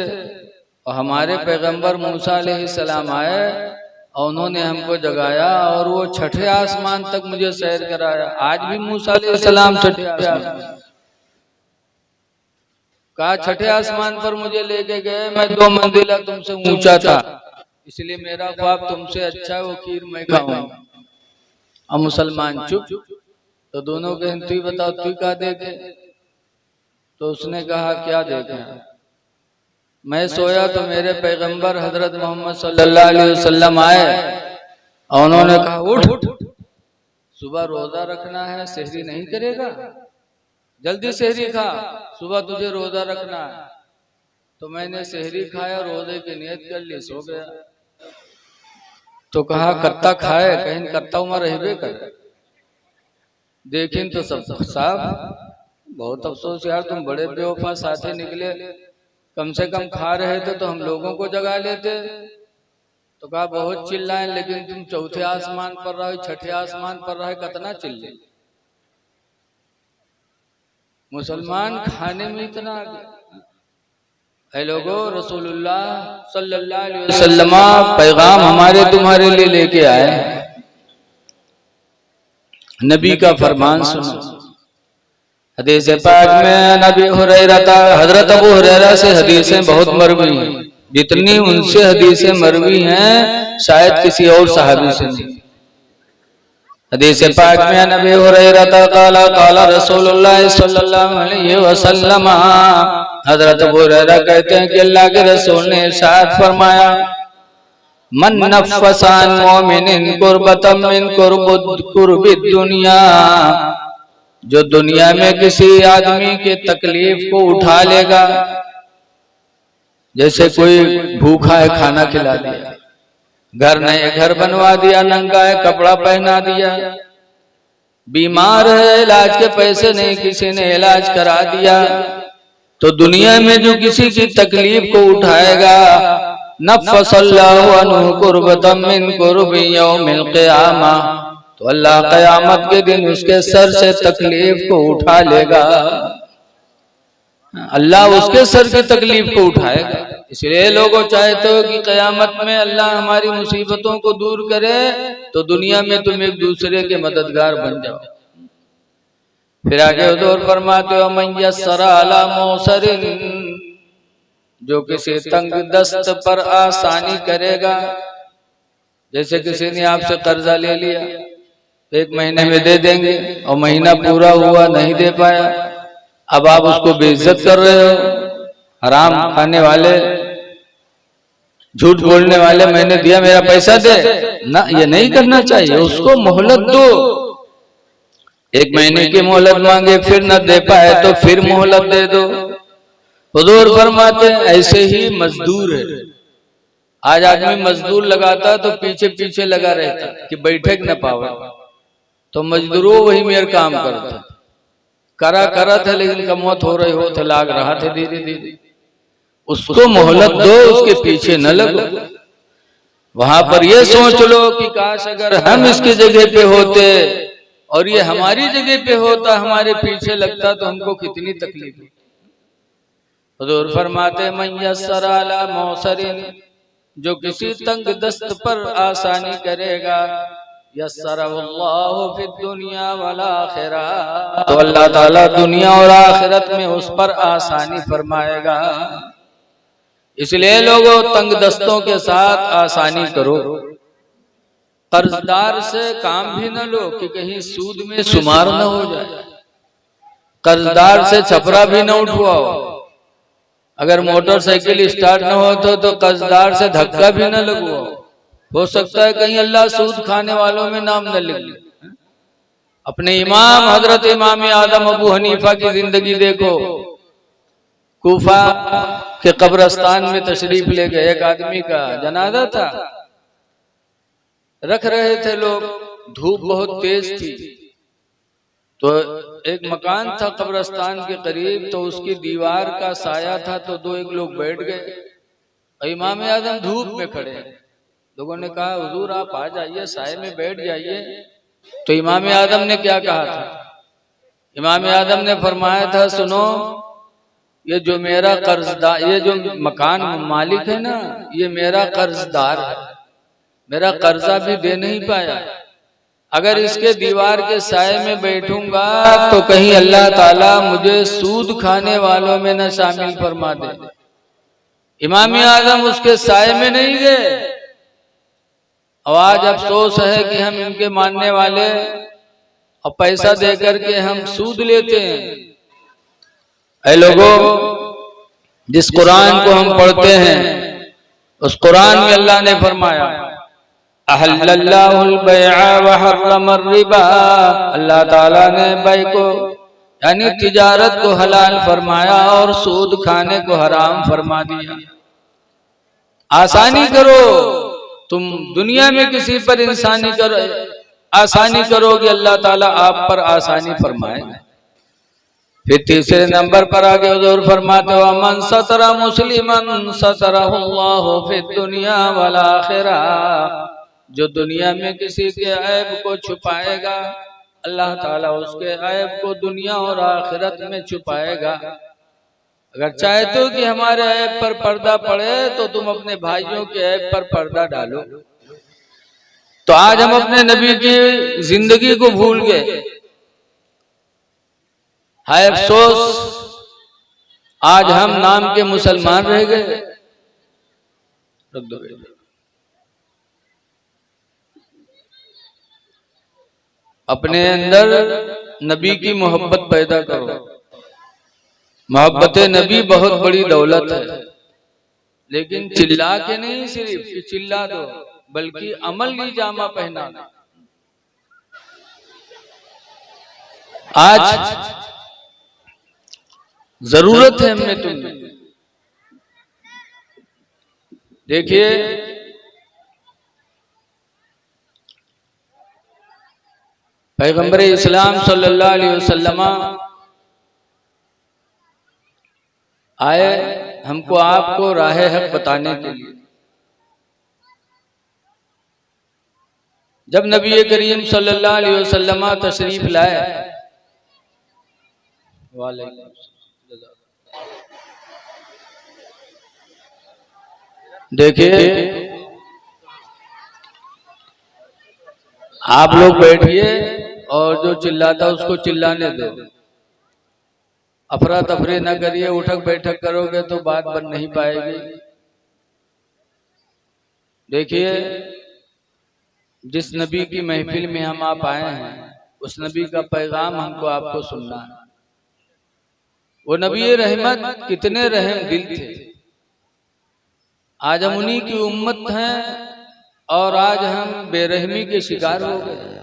और हमारे पैगंबर मूसा अलैहिस्सलाम आए और उन्होंने हमको जगाया और वो छठे आसमान तक मुझे सैर कराया। आज भी मूसा अलैहिस्सलाम छठे आसमान, कहा छठे आसमान पर मुझे लेके गए, मैं 2 मंजिला तुमसे ऊंचा था, इसलिए मेरा ख्वाब तुमसे अच्छा है, वो खीर मैं खाऊंगा। अब मुसलमान चुप। तो दोनों कहते तू बताओ तू क्या देखे। तो उसने कहा क्या देखे, मैं सोया तो मेरे पैगंबर हजरत मोहम्मद सल्लल्लाहु अलैहि वसल्लम आए और उन्होंने कहा उठ, सुबह रोजा रखना है, सहरी नहीं करेगा, जल्दी सहरी खा, सुबह तुझे रोजा रखना है। तो मैंने सहरी खाया, रोजे की नियत कर ली, सो गया। तो कहा कत्ता खाए, कहीं कत्ता उमा रहबे कर। देखें तो सब साहब, बहुत अफसोस यार, तुम बड़े बेवफा साथी निकले, कम से कम खा रहे थे तो हम लोगों को जगा लेते। तो कहा बहुत चिल्लाए, लेकिन तुम चौथे आसमान पर रहे, छठे आसमान पर रहे, कितना चिल्ले। मुसलमान खाने में इतना है। लोगों, रसूलुल्लाह सल्लल्लाहु अलैहि वसल्लम पैगाम हमारे तुम्हारे लिए लेके आए, नबी का फरमान सुनो। हदीस पाक में नबी हुरैरा, हजरत अबू हुरैरा से हदीसें बहुत मरवी हैं, जितनी उनसे हदीसें मरवी हैं शायद किसी और सहाबी से नहीं। हदीस पाक में नबी हुरैरा काला काला रसूलुल्लाह सल्लल्लाहु अलैहि वसल्लम, हजरत अबू हुरैरा कहते हैं कि अल्लाह के रसूल ने इरशाद फरमाया, मन नफ़सान मोमिनिन कुर्बतम मिन कुर्बिद दुनिया, जो दुनिया में किसी आदमी के तकलीफ को उठा लेगा, जैसे कोई भूखा है खाना खिला दिया, घर नए घर बनवा दिया, नंगा है कपड़ा पहना दिया, बीमार है इलाज के पैसे नहीं किसी ने इलाज करा दिया, तो दुनिया में जो किसी की तकलीफ को उठाएगा, नफ़सल्लाहु अन्हु कुर्बतम मिन कुर्बि यौमिल क़ियामा, तो अल्लाह क़यामत के दिन उसके सर से तकलीफ को उठा लेगा। अल्लाह उसके सर की तकलीफ को उठाएगा। इसलिए लोगों चाहते हो कि क़यामत में अल्लाह हमारी मुसीबतों को दूर करे, तो दुनिया में तुम एक दूसरे के मददगार बन जाओ। फिर आगे हुजूर फरमाते हो, मन यस्सरा अला मुसरिन, जो किसी तंग दस्त पर आसानी करेगा। जैसे किसी ने आपसे कर्जा ले लिया, 1 महीने में दे देंगे और महीना पूरा हुआ नहीं दे पाया, अब आप उसको बेइज्जत कर रहे हो, हराम खाने वाले, झूठ बोलने वाले, मैंने दिया मेरा पैसा दे ना, ये नहीं करना चाहिए। उसको मोहलत दो, 1 महीने की मोहलत मांगे फिर न दे पाए तो फिर मोहलत दे दो। हुजूर फरमाते ऐसे ही मजदूर है। आज आदमी मजदूर लगाता तो पीछे पीछे लगा रहता कि बैठक न पावे, तो मजदूरों वही मेरे काम करता, करा था लेकिन कमौत हो रही हो तो लाग रहा था धीरे धीरे। उसको मोहलत दो, उसके पीछे न लगो। वहां पर ये सोच लो कि काश अगर हम इसकी जगह पे होते और ये हमारी जगह पे होता, हमारे पीछे लगता तो हमको कितनी तकलीफ होती। हुजूर फरमाते मन यस्सर अला मौसरिन, जो किसी तंग दस्त पर आसानी करेगा, यस्सरहुल्लाहु फिद दुनिया वल आखिरह, तो अल्लाह ताला दुनिया और आखिरत में उस पर आसानी फरमाएगा। इसलिए लोगों तंग दस्तों के साथ आसानी करो। कर्जदार से काम भी न लो कि कहीं सूद में शुमार न हो जाए। कर्जदार से छपरा भी न उठवाओ। अगर मोटरसाइकिल स्टार्ट न हो तो कर्जदार से धक्का भी न लगवाओ। हो सकता है कहीं अल्लाह सूद खाने वालों में नाम न लिख ले। अपने इमाम हजरत इमाम आदम अबू हनीफा की जिंदगी देखो। कूफा के कब्रस्तान में तशरीफ ले गए, एक आदमी का जनाजा था, रख रहे थे लोग, धूप बहुत तेज थी, तो एक मकान था कब्रस्तान के करीब, तो उसकी दीवार का साया था, तो 2-1 लोग बैठ गए। इमाम आदम धूप में खड़े हैं। लोगों ने कहा हुजूर आप आ जाइए, साये में बैठ जाइए। तो इमाम आदम ने क्या कहा था? इमाम आदम ने फरमाया था सुनो, ये जो मेरा कर्जदार, ये जो मकान मालिक है ना, ये मेरा कर्जदार है, मेरा कर्जा भी दे नहीं पाया। अगर इसके दीवार के साये में बैठूंगा तो कहीं अल्लाह ताला मुझे सूद खाने वालों में न शामिल फरमा दे। इमाम आदम उसके साये में नहीं गए। आज अफसोस है कि हम इनके मानने वाले और पैसा देकर के हम सूद लेते हैं। ऐ लोगों, जिस कुरान को हम पढ़ते हैं उस कुरान में अल्लाह ने फरमाया अहल्लल्लाहुल बैअ व हर्रमर रिबा, अल्लाह ताला ने बै को यानी तिजारत को हलाल फरमाया और सूद खाने को हराम फरमा दिया। आसानी करो, तुम दुनिया में किसी पर इंसानी करो, आसानी करोगे अल्लाह ताला आप पर आसानी फरमाएगा। फिर तीसरे नंबर पर आगे हुजूर फरमाते हो मन सतरा मुस्लिमन सतरहुल्लाहु फिद दुनिया वल आखिरह, जो दुनिया में किसी के ऐब को छुपाएगा अल्लाह ताला उसके ऐब को दुनिया और आखिरत में छुपाएगा। अगर चाहते हो कि हमारे ऐब पर पर्दा पड़े तो तुम अपने भाइयों के ऐब पर पर्दा डालो। तो आज हम अपने नबी की जिंदगी को भूल गए। हाय अफसोस, आज हम नाम के मुसलमान रह गए। अपने अंदर नबी की मोहब्बत पैदा करो। मोहब्बत नबी बहुत बड़ी दौलत है, लेकिन चिल्ला के नहीं सिर्फ कि चिल्ला दो, बल्कि अमल की जामा पहना। आज जरूरत है हमें तुम्हें। देखिए पैगंबर इस्लाम सल्लल्लाहु अलैहि वसल्लम आए हमको आपको राह हक बताने के लिए। जब नबी करीम सल्लल्लाहु अलैहि वसल्लम तशरीफ लाए, देखिए आप लोग बैठिए और जो चिल्लाता उसको चिल्लाने दो। अफरा तफरी न करिए, उठक बैठक करोगे तो बात बन नहीं पाएगी। देखिए जिस नबी की महफिल में हम आप आए हैं उस नबी का पैगाम हमको आपको सुनना है। वो नबी रहमत कितने रहम दिल थे। आज हम उन्हीं की उम्मत हैं और आज हम बेरहमी के शिकार हो गए।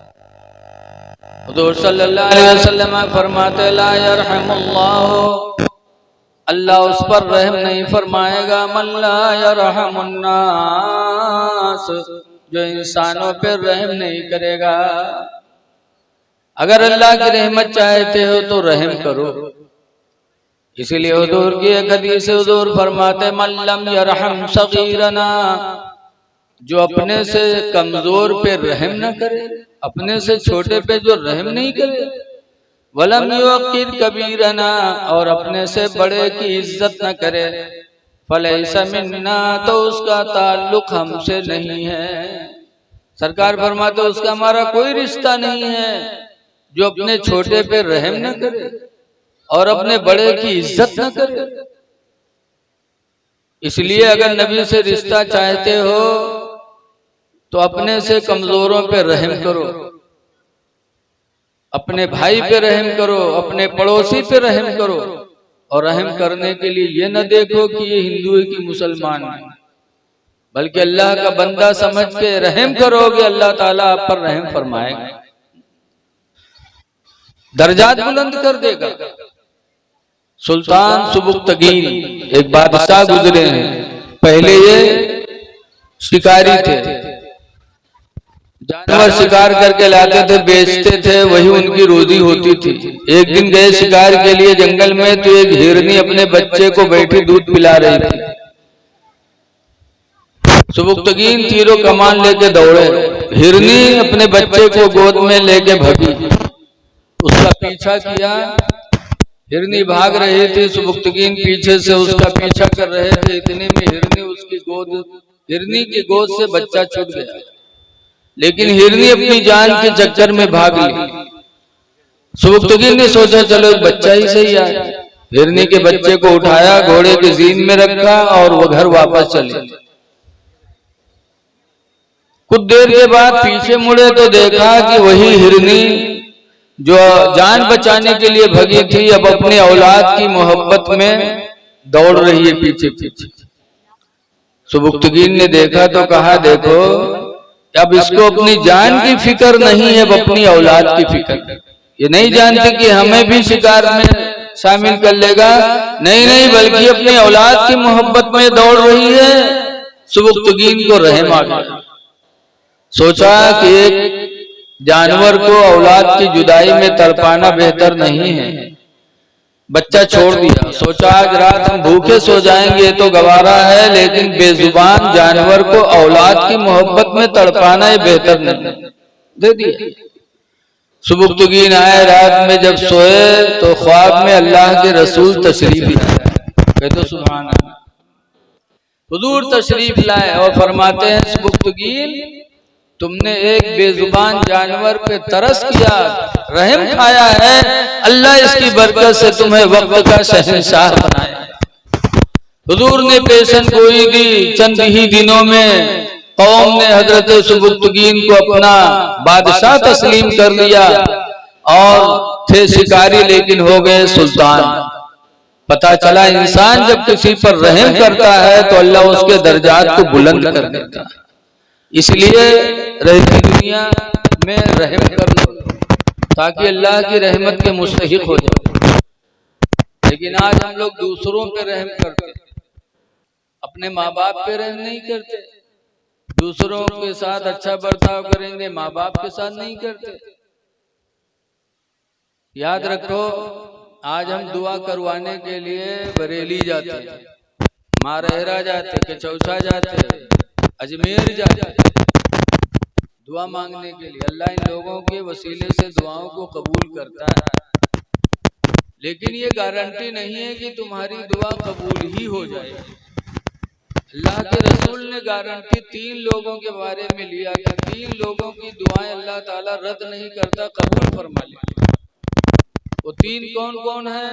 हुजूर सल्लल्लाहु अलैहि वसल्लम फरमाते ला यरहमुल्लाहु, अल्लाह उस पर रहम नहीं फरमाएगा, मन ला यरहमुन्नास, जो इंसानों पर रहम नहीं करेगा। अगर अल्लाह की रहमत चाहते हो तो रहम करो। इसीलिए हुजूर की एक हदीस से हुजूर फरमाते मन लम यरहम सगीरना, जो अपने से कमजोर पे रहम न करे, अपने से छोटे पे जो रहम नहीं करे, वलम युक़िर कबीरना, और अपने से बड़े की इज्जत न करे, फलैसा मिन्ना, तो उसका ताल्लुक हमसे नहीं है। सरकार फरमाते उसका हमारा कोई रिश्ता नहीं है जो अपने छोटे पे रहम न करे और अपने बड़े की इज्जत न करे। इसलिए अगर नबी से रिश्ता चाहते हो तो अपने से कमजोरों पे रहम करो, अपने भाई पे रहम करो, अपने पड़ोसी पे रहम करो। और रहम करने के लिए ये न देखो कि ये हिंदू है कि मुसलमान है, बल्कि अल्लाह का बंदा समझ के रहम करोगे, अल्लाह ताला आप पर रहम फरमाएगा, दर्जात बुलंद कर देगा। सुल्तान सुबुक्तगीन एक बादशाह गुजरे हैं। पहले ये शिकारी थे, जानवर शिकार करके लाते थे, बेचते थे, वही उनकी रोजी होती थी। एक दिन गए शिकार के लिए जंगल में, तो एक हिरनी अपने बच्चे को बैठी दूध पिला रही थी। सुबुक्तगीन तीरों कमान लेके दौड़े, हिरनी अपने बच्चे को गोद में लेके भगी, उसका पीछा किया। हिरनी भाग रही थी, सुबुक्तगीन पीछे से उसका पीछा कर रहे थे। इतने में हिरनी की गोद से बच्चा छूट गया, लेकिन हिरनी अपनी जान के चक्कर में भाग ली। सुबुक्तगीन ने सोचा चलो बच्चा ही सही है। हिरनी के बच्चे को उठाया, घोड़े के जीन में रखा और वो घर वापस चले। कुछ देर के बाद पीछे मुड़े तो देखा कि वही हिरनी जो जान बचाने के लिए भगी थी, अब अपनी औलाद की मोहब्बत में दौड़ रही है पीछे पीछे। सुबुक्तगीन ने देखा तो कहा देखो, अब इसको अपनी जान की फिक्र नहीं है, अब अपनी औलाद की फिक्र। ये नहीं जानती कि हमें भी शिकार में शामिल कर लेगा, नहीं, बल्कि अपनी औलाद की मोहब्बत में दौड़ रही है। सुबुक्तगीन को रहम आ गया। सोचा कि एक जानवर को औलाद की जुदाई में तड़पाना बेहतर नहीं है, बच्चा छोड़ दिया। सोचा आज रात हम भूखे सो जाएंगे तो गवारा है, लेकिन बेजुबान जानवर को औलाद की मोहब्बत में तड़पाना ही बेहतर नहीं, दे दिया। सुबुक्तगीन आए, रात में जब सोए तो ख्वाब में अल्लाह के रसूल तशरीफ लाए। कहते सुभान अल्लाह, हुजूर तशरीफ लाए और फरमाते हैं सुबुक्तगीन तुमने एक बेजुबान जानवर पे तरस किया, रहम खाया है, अल्लाह इसकी बरकत से तुम्हें वक्त का शहंशाह बनाया। हुजूर ने पेशन गोई दी। चंद ही दिनों में कौम ने हजरत सुबुक्तगीन को अपना बादशाह तस्लीम कर लिया और थे शिकारी लेकिन हो गए सुल्तान। पता चला इंसान जब किसी पर रहम करता है तो अल्लाह उसके दर्जात को बुलंद कर देता है। इसलिए रहती दुनिया में रहम कर लो ताकि अल्लाह की रहमत के मुस्तहिक हो जाओ। लेकिन आज हम लोग दूसरों पे रहम करते, अपने माँ बाप पे रहम नहीं करते। दूसरों के साथ अच्छा बर्ताव करेंगे, माँ बाप के साथ नहीं करते। याद रखो, आज हम दुआ करवाने के लिए बरेली जाते, मारहरा जाते, केचौसा जाते, अजमेर जाते दुआ मांगने के लिए। अल्लाह इन लोगों के वसीले से दुआओं को कबूल करता है, लेकिन ये गारंटी नहीं है कि तुम्हारी दुआ कबूल ही हो जाए। अल्लाह के रसूल ने गारंटी 3 लोगों के बारे में लिया कि 3 लोगों की दुआएं अल्लाह ताला रद्द नहीं करता, कबूल फरमा लेता। वो 3 कौन कौन है?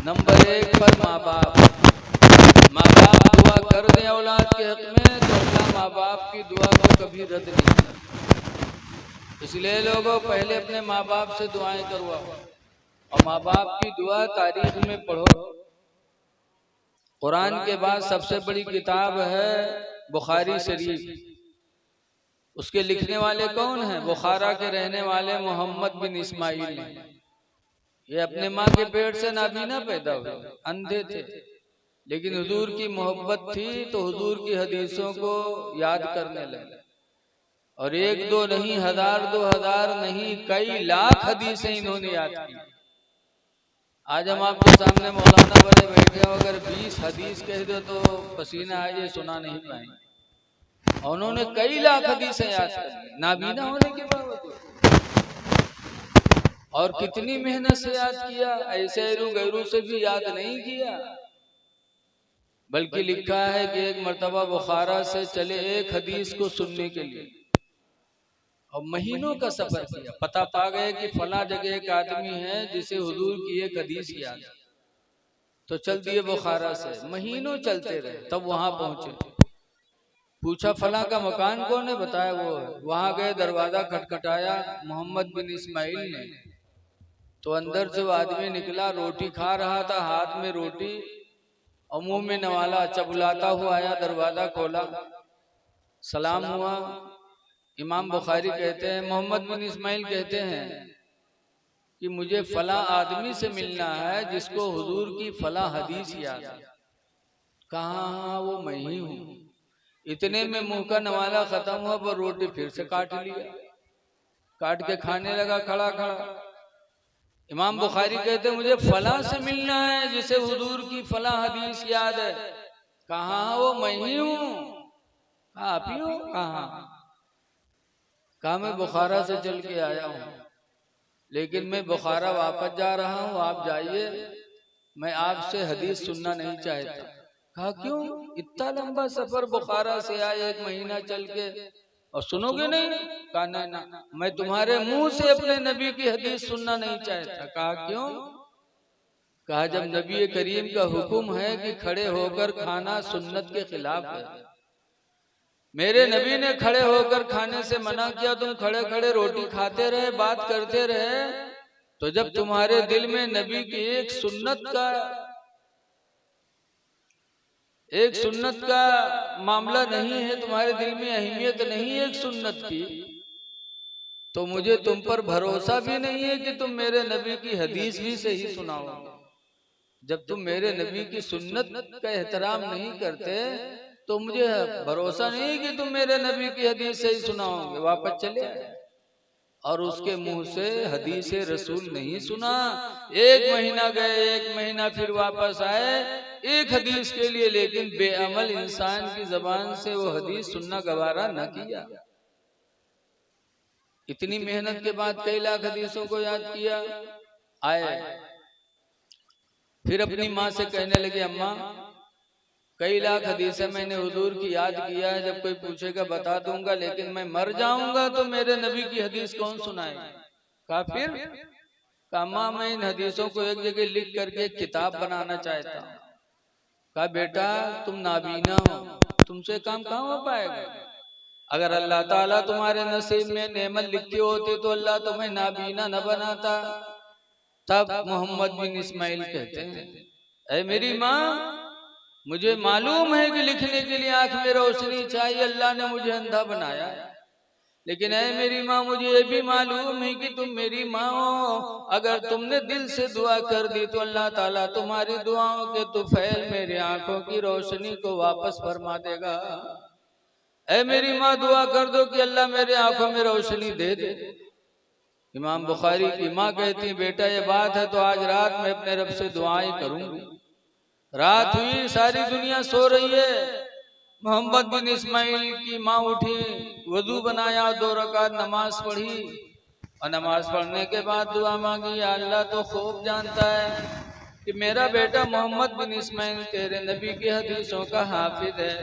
नंबर 1 पर माँ बाप दुआ कर दे औलाद के हक में तो अल्लाह माँ बाप की दुआ को कभी रद्द नहीं करता। इसलिए लोगों पहले अपने माँ बाप से दुआएं करवाओ और माँ बाप की दुआ तारीख में पढ़ो। कुरान के बाद सबसे बड़ी किताब है बुखारी शरीफ। उसके लिखने वाले कौन हैं? बुखारा के रहने वाले मोहम्मद बिन इस्माइल हैं। ये अपने माँ के पेट से नाबीना पैदा हुए, अंधे थे, लेकिन हुजूर की मोहब्बत थी तो हुजूर की हदीसों को याद करने लगे। और एक दो नहीं, 1000 2000 नहीं, कई लाख हदीसें इन्होंने याद की। आज हम आपके सामने मौलाना बड़े बैठे हो, अगर 20 हदीस कह दो तो पसीना आ जाए, सुना नहीं पाएंगे। और उन्होंने कई लाख हदीसें याद कर ली नाबीना होने के बावजूद। और कितनी मेहनत से याद किया, ऐसे ऐरू गैरू से भी याद नहीं किया। बल्कि लिखा है कि एक मर्तबा बुखारा से चले एक हदीस को सुनने के लिए और महीनों का सफर किया। पता पा गए कि फला जगह एक आदमी है जिसे हुजूर की एक हदीस याद, तो चल दिए बुखारा से। महीनों चलते रहे, तब वहां पहुंचे। पूछा फला का मकान कौन है? बताया वो है। वहां गए, दरवाजा खटखटाया मोहम्मद बिन इस्माइल ने, तो अंदर से वो आदमी निकला, रोटी खा रहा था, हाथ में रोटी और मुंह में नवाला, चबुलाता हुआ आया, दरवाजा खोला, सलाम हुआ। इमाम बुखारी कहते हैं, मोहम्मद बिन इस्माइल कहते हैं कि मुझे फला आदमी से मिलना है जिसको हुजूर की फला हदीस याद है। कहाँ? वो मैं ही हूँ। इतने में मुंह का नवाला खत्म हुआ, पर रोटी फिर से काट लिया, काट के खाने लगा खड़ा खड़ा। इमाम बुखारी कहते हैं, मुझे फला से मिलना है जिसे हुजूर की फला हदीस याद है। कहाँ? वो मैं ही हूँ। आप ही हो? कहाँ? कहा मैं बुखारा से चल के आया हूँ, लेकिन मैं बुखारा वापस जा रहा हूँ, आप जाइए, मैं आपसे हदीस सुनना नहीं चाहता। कहा क्यों? इतना लंबा सफर बुखारा से आए, 1 महीना चल के, और सुनोगे नहीं? कहा ना, मैं तुम्हारे मुंह से अपने नबी की हदीस सुनना नहीं चाहता। कहा क्यों? कहा जब नबी करीम का हुक्म है कि खड़े होकर खाना सुन्नत के खिलाफ है, मेरे नबी ने खड़े होकर खाने से मना किया, तुम खड़े खड़े रोटी खाते रहे, बात करते रहे, तो जब तुम्हारे दिल में नबी की एक सुन्नत का मामला नहीं है, तुम्हारे दिल में अहमियत नहीं है एक सुन्नत की, तो मुझे तुम पर भरोसा भी नहीं है कि तुम मेरे नबी की हदीस भी सही सुनाओगे। जब तुम मेरे नबी की सुन्नत का एहतराम नहीं करते तो मुझे भरोसा नहीं कि तुम मेरे नबी की हदीस सही सुनाओगे। वापस चले आए और उसके मुंह से हदीस रसूल नहीं सुना। 1 महीना गए, 1 महीना फिर वापस आए एक हदीस के लिए, लेकिन बेअमल इंसान की जबान से वो हदीस सुनना गवारा न किया। इतनी मेहनत के बाद कई लाख हदीसों को याद किया। आए फिर अपनी माँ से कहने लगे, अम्मा कई लाख हदीसें मैंने हुजूर की याद किया है, जब कोई पूछेगा बता दूंगा, लेकिन मैं मर जाऊंगा तो मेरे नबी की हदीस कौन सुनाए? कहा फिर? कहा माँ मैं इन हदीसों को एक जगह लिख करके एक किताब बनाना चाहता हूँ। कहा बेटा तुम नाबीना हो, तुमसे काम कहाँ हो पाएगा? अगर अल्लाह ताला तुम्हारे नसीब में नेमत लिखी होती तो अल्लाह तुम्हें नाबीना न बनाता। तब मोहम्मद बिन इस्माइल कहते हैं, ऐ मेरी माँ, मुझे मालूम है कि लिखने के लिए आंख में रोशनी चाहिए, अल्लाह ने मुझे अंधा बनाया, लेकिन ऐ मेरी माँ मुझे ये भी मालूम है कि तुम मेरी माँ हो। अगर तुमने दिल से दुआ कर दी तो अल्लाह ताला तुम्हारी दुआओं के तुफैल मेरी आंखों की रोशनी को वापस फरमा देगा। ऐ मेरी माँ दुआ कर दो कि अल्लाह मेरे आंखों में रोशनी दे दे। इमाम बुखारी की माँ कहती है, बेटा ये बात है तो आज रात में अपने रब से दुआएं करूंगी। रात हुई, सारी दुनिया सो रही है। मोहम्मद बिन इस्माइल की माँ उठी, वजू बनाया, 2 रकात नमाज पढ़ी और नमाज पढ़ने के बाद दुआ मांगी, या अल्लाह तो खूब जानता है कि मेरा बेटा मोहम्मद बिन इस्माइल तेरे नबी की हदीसों का हाफिज है,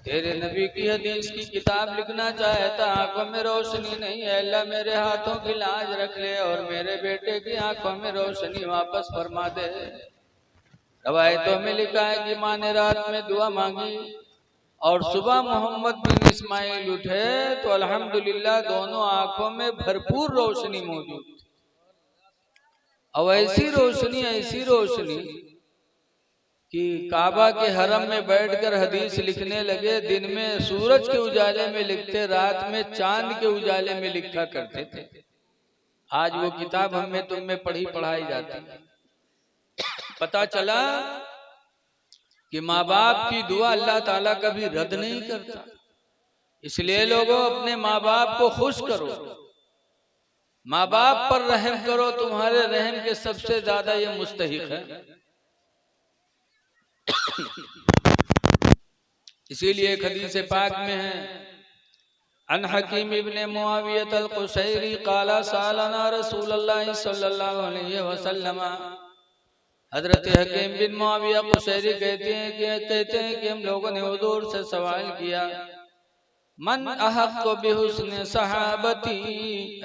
तेरे नबी की हदीस की किताब लिखना चाहता, आंखों में रोशनी नहीं है, अल्लाह मेरे हाथों की लाज रख ले और मेरे बेटे की आंखों में रोशनी वापस फरमा दे। रवायतों में लिखा है कि माँ ने रात में दुआ मांगी और सुबह मोहम्मद बिन इस्माइल उठे तो अल्हम्दुलिल्लाह दोनों आंखों में भरपूर रोशनी मौजूद थी। और ऐसी रोशनी कि काबा के हरम में बैठकर हदीस लिखने लगे। दिन में सूरज के उजाले में लिखते, रात में चांद के उजाले में लिखा करते थे। आज वो किताब हमें तुम में पढ़ाई जाती है। पता चला कि माँ बाप की दुआ अल्लाह ताला कभी रद्द नहीं करता। इसलिए लोगों, अपने माँ बाप को खुश करो, माँ बाप पर रहम करो। तुम्हारे रहम के सबसे ज्यादा ये मुस्तहिक है। इसीलिए एक हदीस पाक में है, अन हकीम इब्ने मुआवियत अल-कुशैरी क़ाला सालना रसूलुल्लाह सल्लल्लाहु अलैहि वसल्लम। हजरत हकीम बिन मुआविया कुशैरी कहते हैं कि हम लोगों ने हुजूर से सवाल किया, मन अहक्कु बिहुस्न सहाबती,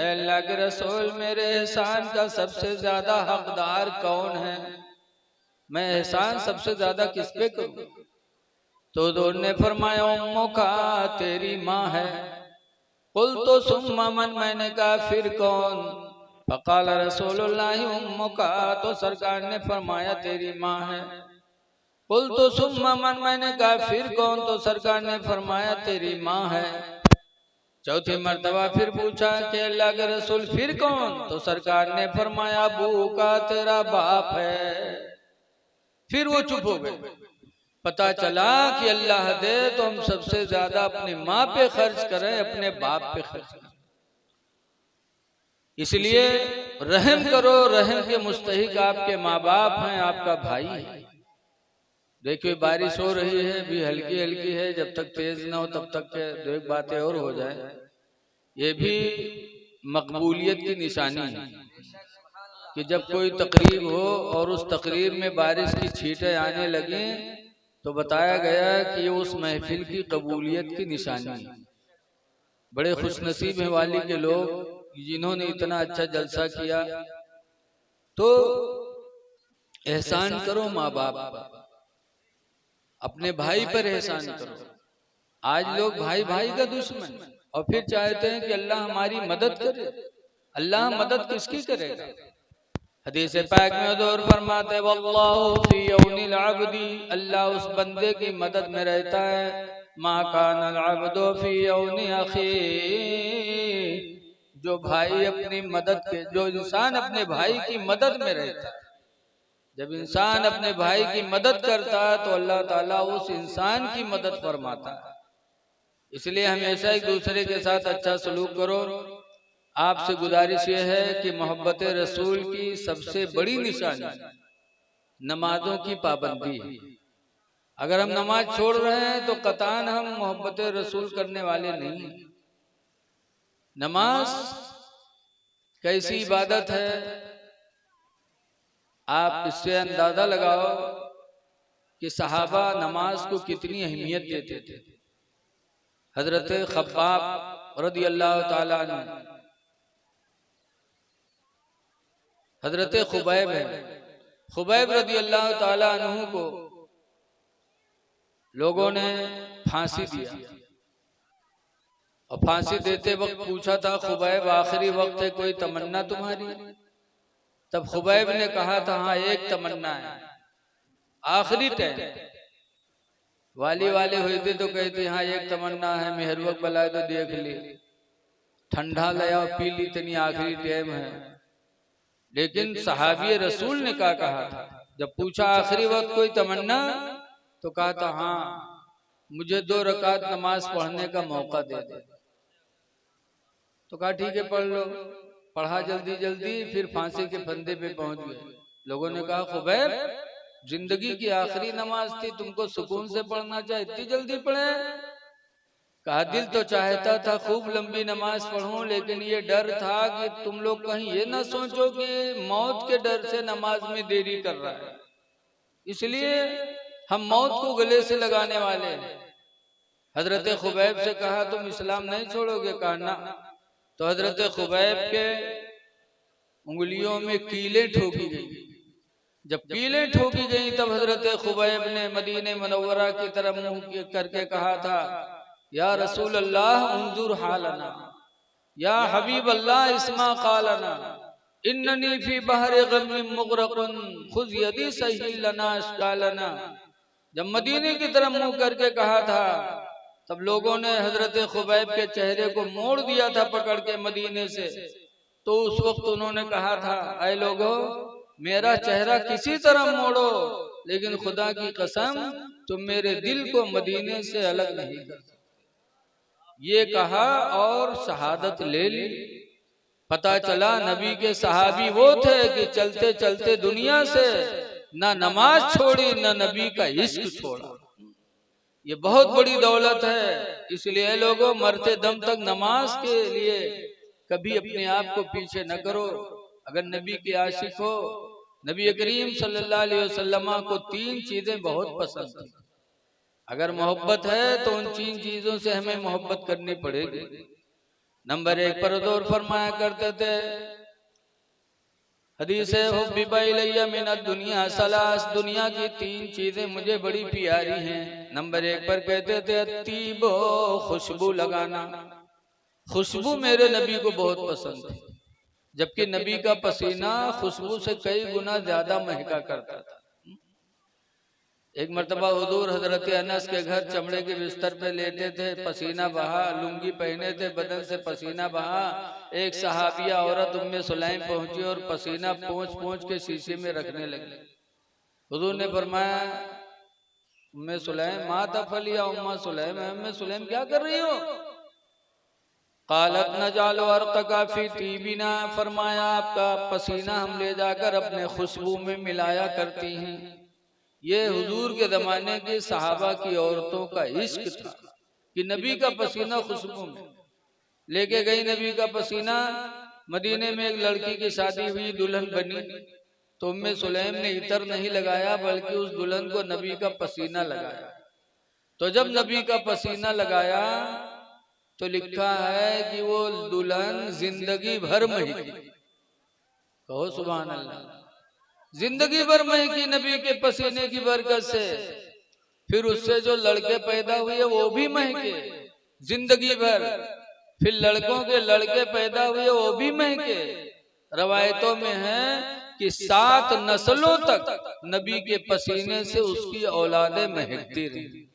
अल्लाह के रसूल मेरे एहसान का सबसे ज्यादा हकदार कौन है? मैं एहसान सबसे ज्यादा किस पे करूं? तो हुजूर ने फरमाया, उम्मुका, तेरी माँ है। कुल तो सुम्मा मन, मैंने कहा फिर कौन? फकाल रसूलुल्लाह उम्मुका, तो सरकार ने फरमाया तेरी माँ है। कुल तो सुम्मा मन, मैंने कहा फिर कौन? तो सरकार ने फरमाया तेरी माँ है। चौथी मर्तबा फिर पूछा कि अल्लाह के रसूल फिर कौन? तो सरकार ने फरमाया अबू का, तेरा बाप है। फिर वो चुप हो गए। पता चला कि अल्लाह दे तो हम सबसे ज्यादा अपनी माँ पे खर्च करें, अपने बाप पे खर्च करें। इसलिए रहम करो, रहम के मुस्तहिक आपके माँ बाप हैं, आपका भाई है। देखिए बारिश हो रही है, भी हल्की हल्की है, जब तक तेज ना हो तब तक के दो एक बातें और हो जाए। ये भी मकबूलियत की निशानी है कि जब कोई तकरीब हो और उस तकरीब में बारिश की छींटें आने लगे तो बताया गया कि ये उस महफिल की कबूलियत की निशानी है। बड़े खुशनसीब हैं वाली के लोग जिन्होंने इतना अच्छा जलसा किया। तो एहसान करो माँ बाप पर, अपने भाई पर एहसान करो। आज लोग भाई भाई का दुश्मन, और फिर चाहते हैं कि अल्लाह हमारी मदद करे। अल्लाह मदद किसकी करेगा? हदीस पाक में हुजूर फरमाते हैं, वल्लाहु फी यौनिल अब्दी, अल्लाह उस बंदे की मदद में रहता है, मा कानल अब्दु फी यौनि अखी, जो भाई अपनी मदद के, जो इंसान अपने भाई की मदद में रहता है। जब इंसान अपने भाई की मदद करता है तो अल्लाह ताला उस इंसान की मदद फरमाता है। इसलिए हमेशा एक दूसरे के साथ अच्छा सलूक करो। आपसे गुजारिश यह है कि मोहब्बत रसूल की सबसे बड़ी निशानी नमाजों की पाबंदी है। अगर हम नमाज छोड़ रहे हैं तो कतान हम मोहब्बत रसूल करने वाले नहीं। नमाज कैसी इबादत है, आप इससे अंदाजा लगाओ कि सहाबा नमाज को कितनी अहमियत देते थे। हजरत खब्बाब रदी अल्लाह ताला अन्हु, हजरत खुबैब है, खुबैब रदी अल्लाह ताला अन्हु को लोगों ने फांसी दिया और फांसी देते वक्त पूछा था, खुबैब आखिरी वक्त है, कोई तमन्ना तुम्हारी? तब खुबैब ने कहा था, हाँ एक तमन्ना है, आखिरी टाइम वाले हुए थे तो कहते हाँ एक तमन्ना है, मेहरवक बलाए तो देख ली, ठंडा लाया पी ली, इतनी आखिरी टाइम है। लेकिन सहाबी रसूल ने क्या कहा था? जब पूछा आखिरी वक्त कोई तमन्ना, तो कहा था हाँ मुझे 2 रकात नमाज पढ़ने का मौका दे दे। तो कहा ठीक है पढ़ लो। पढ़ा जल्दी जल्दी, फिर फांसी के फंदे पे पहुंच गए। लोगों ने कहा खुबैब जिंदगी की आखिरी नमाज थी, तुमको सुकून से पढ़ना चाहिए, इतनी जल्दी पढ़े? कहा दिल तो चाहता था खूब लंबी नमाज पढ़ूं, लेकिन ये डर था कि तुम लोग कहीं ये ना सोचो कि मौत के डर से नमाज में देरी कर रहा है, इसलिए हम मौत को गले से लगाने वाले हैं। हजरत खुबैब से कहा तुम इस्लाम नहीं छोड़ोगे? कहा ना। तो हजरत खुबैब के उंगलियों में कीलें ठोकी गई। जब कीलें ठोकी गई तब हजरत खुबैब ने मदीने मुनव्वरा की तरफ मुंह करके कहा था, या रसूल अल्लाह उन्जुर हालना, या हबीब अल्लाह इस्मा कालना, इन्ननी फी बहर गम मुगरकुन खुज़ यदी सही लना अश्कालना। जब मदीने की तरफ मुंह करके कहा था तब लोगों ने हजरत खुबैब के चेहरे को मोड़ दिया था पकड़ के मदीने से। तो उस वक्त उन्होंने कहा था, ऐ लोगों, मेरा चेहरा किसी तरह मोड़ो, लेकिन खुदा की कसम तुम मेरे दिल को मदीने से अलग नहीं कर सकते। ये कहा और शहादत ले ली। पता चला नबी के सहाबी वो थे कि चलते चलते दुनिया से ना नमाज छोड़ी ना नबी का इश्क छोड़ा। ये बहुत बड़ी दौलत है। इसलिए लोगों, मरते दम तक नमाज के लिए कभी अपने आप को पीछे न करो। अगर नबी के आशिक हो, नबी करीम सल्लल्लाहु अलैहि वसल्लम को 3 चीजें बहुत पसंद थी। अगर मोहब्बत है तो उन 3 चीजों से हमें मोहब्बत करनी पड़ेगी। नंबर 1 पर दौर फरमाया करते थे, हदीस है, हुब्बिबा इलैया मिनद दुनिया सलास, दुनिया की 3 चीजें मुझे बड़ी प्यारी हैं। नंबर 1 पर कहते थे अत्तीबो, खुशबू लगाना। खुशबू मेरे नबी को बहुत पसंद थी, जबकि नबी का पसीना खुशबू से कई गुना ज्यादा महका करता था। एक मर्तबा हुजूर हजरत अनस के घर चमड़े के बिस्तर पे लेटे थे, पसीना बहा, लुंगी पहने थे, बदन से पसीना बहा। एक सहाबिया औरत उम्मे सुलैम पहुंची और पसीना पोंछ पोंछ के शीशे में रखने लगी। हुजूर ने फरमाया, उम्मे सुलैम मा तफलिया उम्मा सुलैम, उम्मे सुलैम क्या कर रही हो? कालत नजालो अर्क़ा फी तीबिना, फरमाया आपका पसीना हम ले जाकर अपने खुशबू में मिलाया करती हैं। ये हुजूर के जमाने के सहाबा की औरतों का इश्क था कि नबी का पसीना खुशबू में लेके गई। नबी का पसीना, मदीने में एक लड़की की शादी हुई, दुल्हन बनी, तो उम्मे सुलैम ने इतर नहीं लगाया बल्कि उस दुल्हन को नबी का पसीना लगाया। तो जब नबी का पसीना लगाया तो लिखा है कि वो दुल्हन जिंदगी भर महकी। कहो सुभान अल्लाह। जिंदगी भर महकी नबी के पसीने की बरकत से। फिर उससे जो लड़के पैदा हुए वो भी महके जिंदगी भर। फिर लड़कों के लड़के पैदा हुए वो भी महके। रवायतों में है कि 7 नस्लों तक नबी के पसीने से उसकी औलादें महकती रही।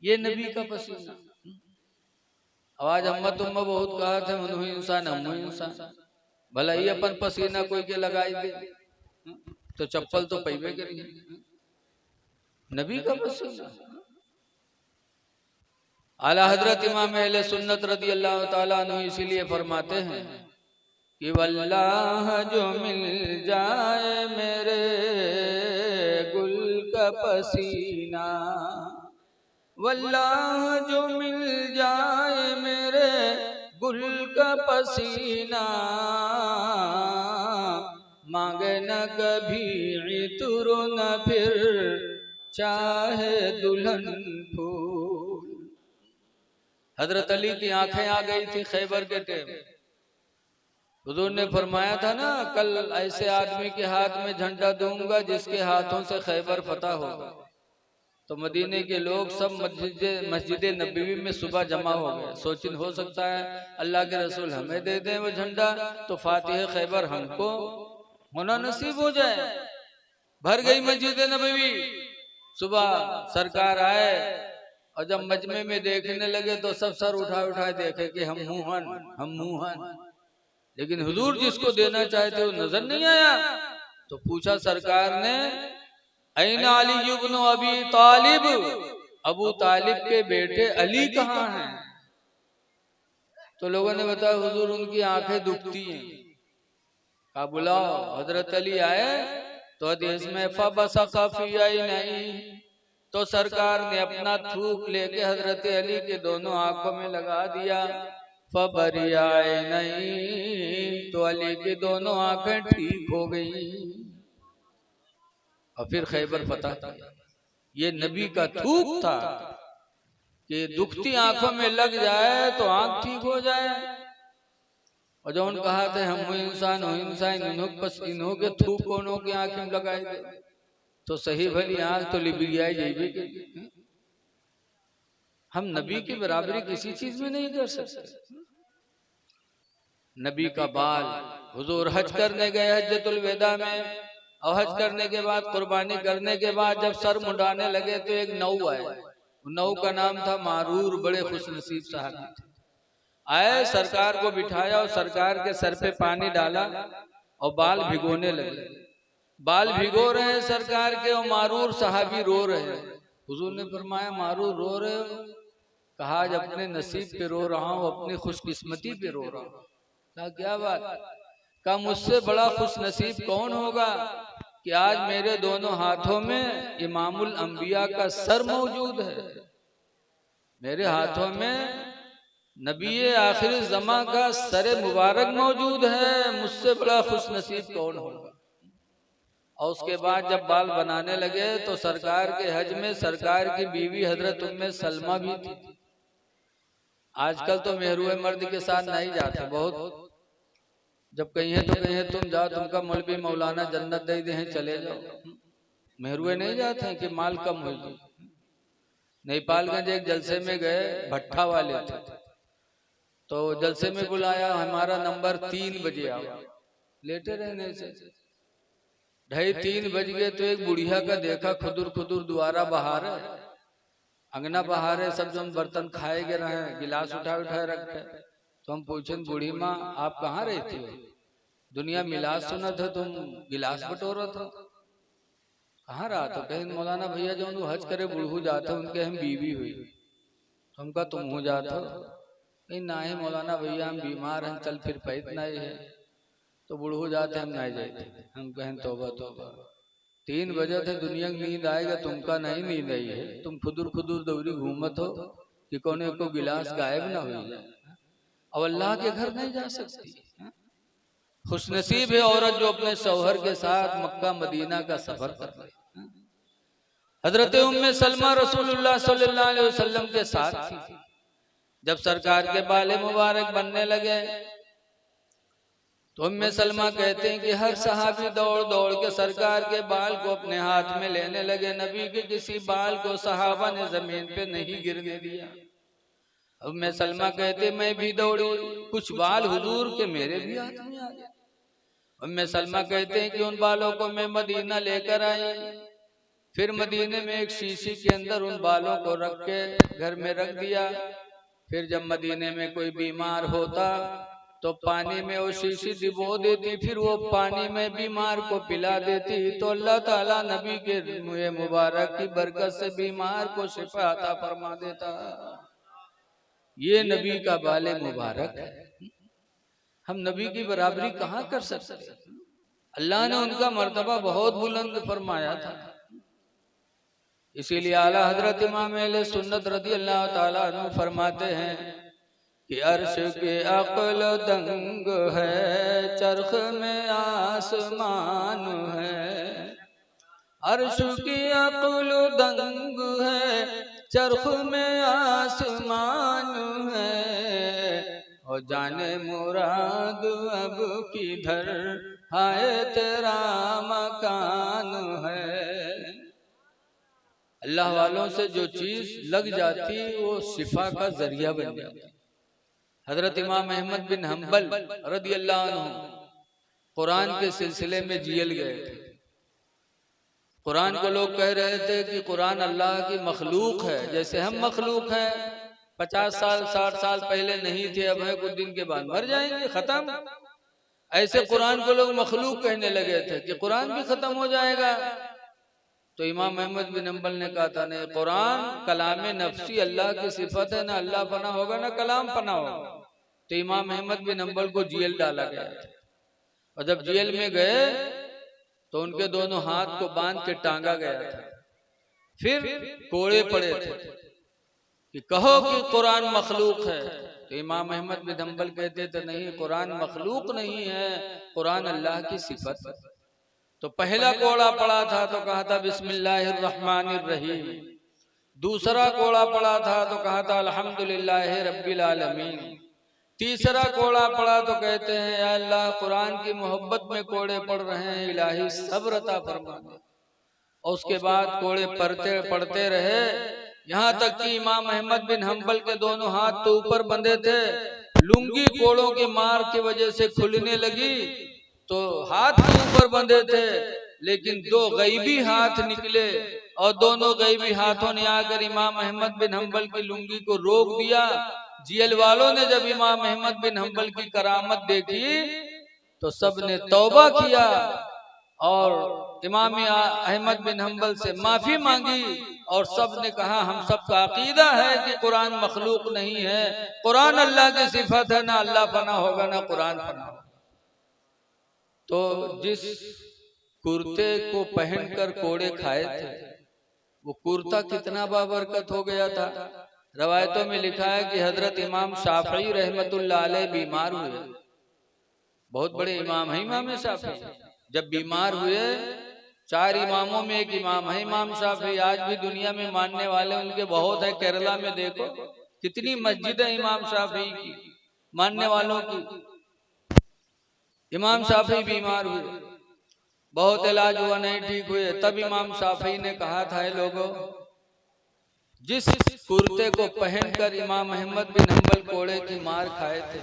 ये नबी का पसीना। आवाज अम्मा तुम्मा बहुत कहा थे, मनु इंसान हम इंसान, भला ही अपन पसीना कोई के लगाई दे तो चप्पल तो पैबे करिए। नबी का पसीना। आला हजरत इमाम अहले सुन्नत रदी अल्लाह ताला अन्हु इसीलिए फरमाते हैं कि वल्लाह जो मिल जाए मेरे गुल का पसीना, वल्लाह जो मिल जाए मेरे गुल का पसीना, मांगे न कभी इतर न फिर चाहे दुल्हन फूल। हजरत अली की आंखें आ गई थी खैबर के टाइम। हुजूर ने फरमाया था ना, कल ऐसे आदमी के हाथ में झंडा दूंगा जिसके हाथों से खैबर फतह होगा। तो मदीने के लोग सब मस्जिद नबवी में सुबह जमा हो गए। सोचिन हो सकता है अल्लाह के रसूल हमें दे दें वो झंडा तो फातिह खैबर हमको होना नसीब हो जाए। भर गई मस्जिद नबवी। सुबह सरकार आए और जब मजमे में देखने लगे तो सब सर उठा उठाए देखे कि हम मुहन। लेकिन हुजूर जिसको देना चाहते वो नजर नहीं आया। तो पूछा सरकार ने, ऐना अली इब्न अबी तालिब, अबू तालिब के बेटे अली कहाँ हैं? तो लोगों ने बताया हुजूर उनकी आंखें दुखती हैं। कहा बुलाओ। हजरत अली आए तो हदीस में फबसका फी ऐनैहि, तो सरकार ने अपना थूक लेके हजरत अली के दोनों आंखों में लगा दिया। फबरिया ऐनैहि, तो अली की दोनों आंखें ठीक हो गई और फिर खैबर फतह किया। ये नबी का थूक था कि दुखती आंखों में लग जाए तो आंख ठीक हो जाए। और जो उन कहा थे हम इंसान हो इंसान, इन्हों के थूक कोनों की आंख में लगाए दे तो सही भली आंख तो लिबियाई जाइबे। हम नबी की बराबरी किसी चीज में नहीं कर सकते। नबी का बाल, हुजूर हज करने गए हज्जतुल वेदा में, और हज करने के बाद, कुर्बानी करने के बाद जब सर मुंडाने लगे तो एक नऊ आए। नऊ का नाम था मारूर, बड़े खुशनसीब साहब थे। आए, सरकार को बिठाया और सरकार के सर पे पानी डाला और बाल भिगोने लगे। बाल भिगो रहे हैं सरकार के और मारूर साहबी रो रहे हैं। हुजूर ने फरमाया, मारूर रो रहे हो? कहा, आज अपने नसीब पे रो रहा हूँ, अपनी खुशकिस्मती पे रो रहा हूँ। कहा, क्या बात? कहा, मुझसे बड़ा खुश नसीब कौन होगा कि आज मेरे दोनों हाथों में इमामुल अंबिया का सर मौजूद है, मेरे हाथों में नबी आखिर ज़मा का सर मुबारक मौजूद है, मुझसे बड़ा खुश नसीब कौन होगा। और उसके बाद जब बाल बनाने लगे तो सरकार के हज में सरकार की बीवी हजरत उम्मे सलमा भी थी। आजकल तो मेहरुए मर्द के साथ नहीं जाते, बहुत जब कहीं तो कहीं तुम जाओ, तुमका मौलवी मौलाना जन्नत दे दे, चले जाओ। मेहरुए नहीं जाते हैं कि माल कम हो जाए। नेपालगंज एक जलसे में गए, भट्ठा वाले थे, तो जलसे में बुलाया, हमारा नंबर 3 बजे आओ। लेटे रहने से 2:30 बज गए तो एक बुढ़िया का देखा, खुदुर खुदुर द्वारा बहार है, अंगना बहार है, सब जो बर्तन खाए गए रहे, गिलास उठा उठाए रखे। तो हम पूछे, बूढ़ी माँ आप कहाँ रहती हो? दुनिया मिलाद सुना था, तुम गिलास बटोरा था, कहाँ रहा? तो कहीं मौलाना भैया जो हज करे बुढ़ू जाते उनके हम बीवी हुई। तो हम कहा, तुम हो जाते हो? कहीं ना ही मौलाना भैया, हम बीमार हैं, चल फिर पैत नहीं है, तो बुढ़ू जाते हम नहीं जाते। हम कहें, तौबा तौबा, 3 बजे थे, दुनिया की नींद आएगा, तुमका नहीं नींद आई है, तुम खुदुर खुदुर दौरी घूमत हो कि कोने को गिलास गायब ना हो जाए। अब अल्लाह के घर नहीं जा सकती। खुशनसीब है औरत जो अपने शौहर के साथ मक्का मदीना का सफर कर रही। हजरत उम्मे सलमा रसूलुल्लाह सल्लल्लाहु अलैहि वसल्लम के साथ थी। जब सरकार के बाल मुबारक बनने लगे तो उम्मे सलमा कहते हैं कि हर सहाबी दौड़ दौड़ के सरकार के बाल को अपने हाथ में लेने लगे। नबी के किसी बाल को सहाबा ने जमीन पे नहीं गिरने दिया। उम्मे सलमा कहते, मैं भी दौड़ी, कुछ बाल हुजूर के मेरे भी हाथ में आ गए। उम्मे सलमा कहते हैं कि उन बालों को मैं मदीना लेकर आई, फिर मदीने में एक शीशी के अंदर उन बालों को रख के घर में रख दिया। फिर जब मदीने में कोई बीमार होता तो पानी में वो शीशी डिबो देती, फिर वो पानी में बीमार को पिला देती, तो अल्लाह ताला नबी के मुँह मुबारक की बरकत से बीमार को शिफा अता फरमा देता। ये नबी का बाले मुबारक है। हम नबी की बराबरी कहाँ कर सकते? अल्लाह ने उनका मर्तबा बहुत बुलंद फरमाया था। इसीलिए आला हजरत इमाम अहले सुन्नत रज़ी अल्लाह ताला अन्हु फरमाते हैं कि अर्श के अक्ल दंग है, चरख में आसमान है। अर्श की अक्ल दंग है, चरख में आसमान है। और जाने मुराद अब किधर हाय तेरा मकान है। अल्लाह वालों से जो चीज लग जाती वो शिफा का जरिया बन जाती। हजरत इमाम अहमद बिन हम्बल रदी अल्लाह अन्हु कुरान के सिलसिले में जेल गए थे। कुरान को लोग कह रहे थे कि कुरान अल्लाह की मखलूक है, जैसे हम मखलूक हैं। 50 साल 60 साल पहले नहीं थे, अब है, कुछ दिन के बाद मर जाएंगे, खत्म। ऐसे कुरान को लोग मखलूक कहने लगे थे कि कुरान भी खत्म हो जाएगा। तो इमाम अहमद बिन हम्बल ने कहा था, नहीं, कुरान कलाम नफ्सी अल्लाह की सिफत है, ना अल्लाह पना होगा ना कलाम पना होगा। तो इमाम अहमद बिन हम्बल को जेल डाला गया था। और जब जेल में गए तो उनके दोनों हाथ को बांध के टांगा गया था। फिर कोड़े पड़े थे कि कहो कि कुरान मखलूक है। तो इमाम अहमद बिन हम्बल कहते थे, नहीं, कुरान मखलूक नहीं है, कुरान अल्लाह की सिफत है। तो पहला कोड़ा पड़ा था तो कहा था बिस्मिल्लाहिर्रहमानिर्रहीम। दूसरा कोड़ा पड़ा था तो कहा था अल्हम्दुलिल्लाहि रब्बिल आलमीन। तीसरा कोड़ा पड़ा तो कहते हैं, या अल्लाह, कुरान की मोहब्बत में कोड़े पड़ रहे हैं, इलाही सब्र अता फरमा दे। और उसके बाद कोड़े पड़ते रहे, यहाँ तक कि इमाम अहमद बिन हम्बल के दोनों हाथ तो ऊपर बंधे थे, लुंगी कोड़ों के मार की वजह से खुलने लगी, तो हाथ भी ऊपर बंधे थे लेकिन दो गैबी हाथ निकले और दोनों गैबी हाथों ने आकर इमाम अहमद बिन हम्बल की लुंगी को रोक दिया। जेल वालों ने जब इमाम अहमद बिन हम्बल की करामत देखी तो सब ने तौबा किया और इमाम अहमद बिन हम्बल से माफी मांगी और सब ने कहा हम सब का अकीदा है कि कुरान मखलूक नहीं है, कुरान अल्लाह की सिफत है, ना अल्लाह फना होगा ना कुरान फना होगा। तो जिस कुर्ते को पहनकर कोड़े खाए थे वो कुर्ता कितना बाबरकत हो गया था। रवायतों में लिखा है कि हजरत इमाम शाफी रहमतुल्लाह अलैह बीमार हुए। बहुत बड़े इमाम है इमाम शाफी। जब बीमार हुए, 4 इमामों में एक इमाम है इमाम शाफी। आज भी दुनिया में मानने वाले उनके बहुत है। केरला में देखो कितनी मस्जिद है इमाम शाफी की, मानने वालों की। इमाम शाफी बीमार हुए, बहुत इलाज हुआ, नहीं ठीक हुए। तब इमाम शाफी ने कहा था लोगों, जिस कुर्ते को पहनकर इमाम अहमद बिन हम्बल कोड़े की मार खाए थे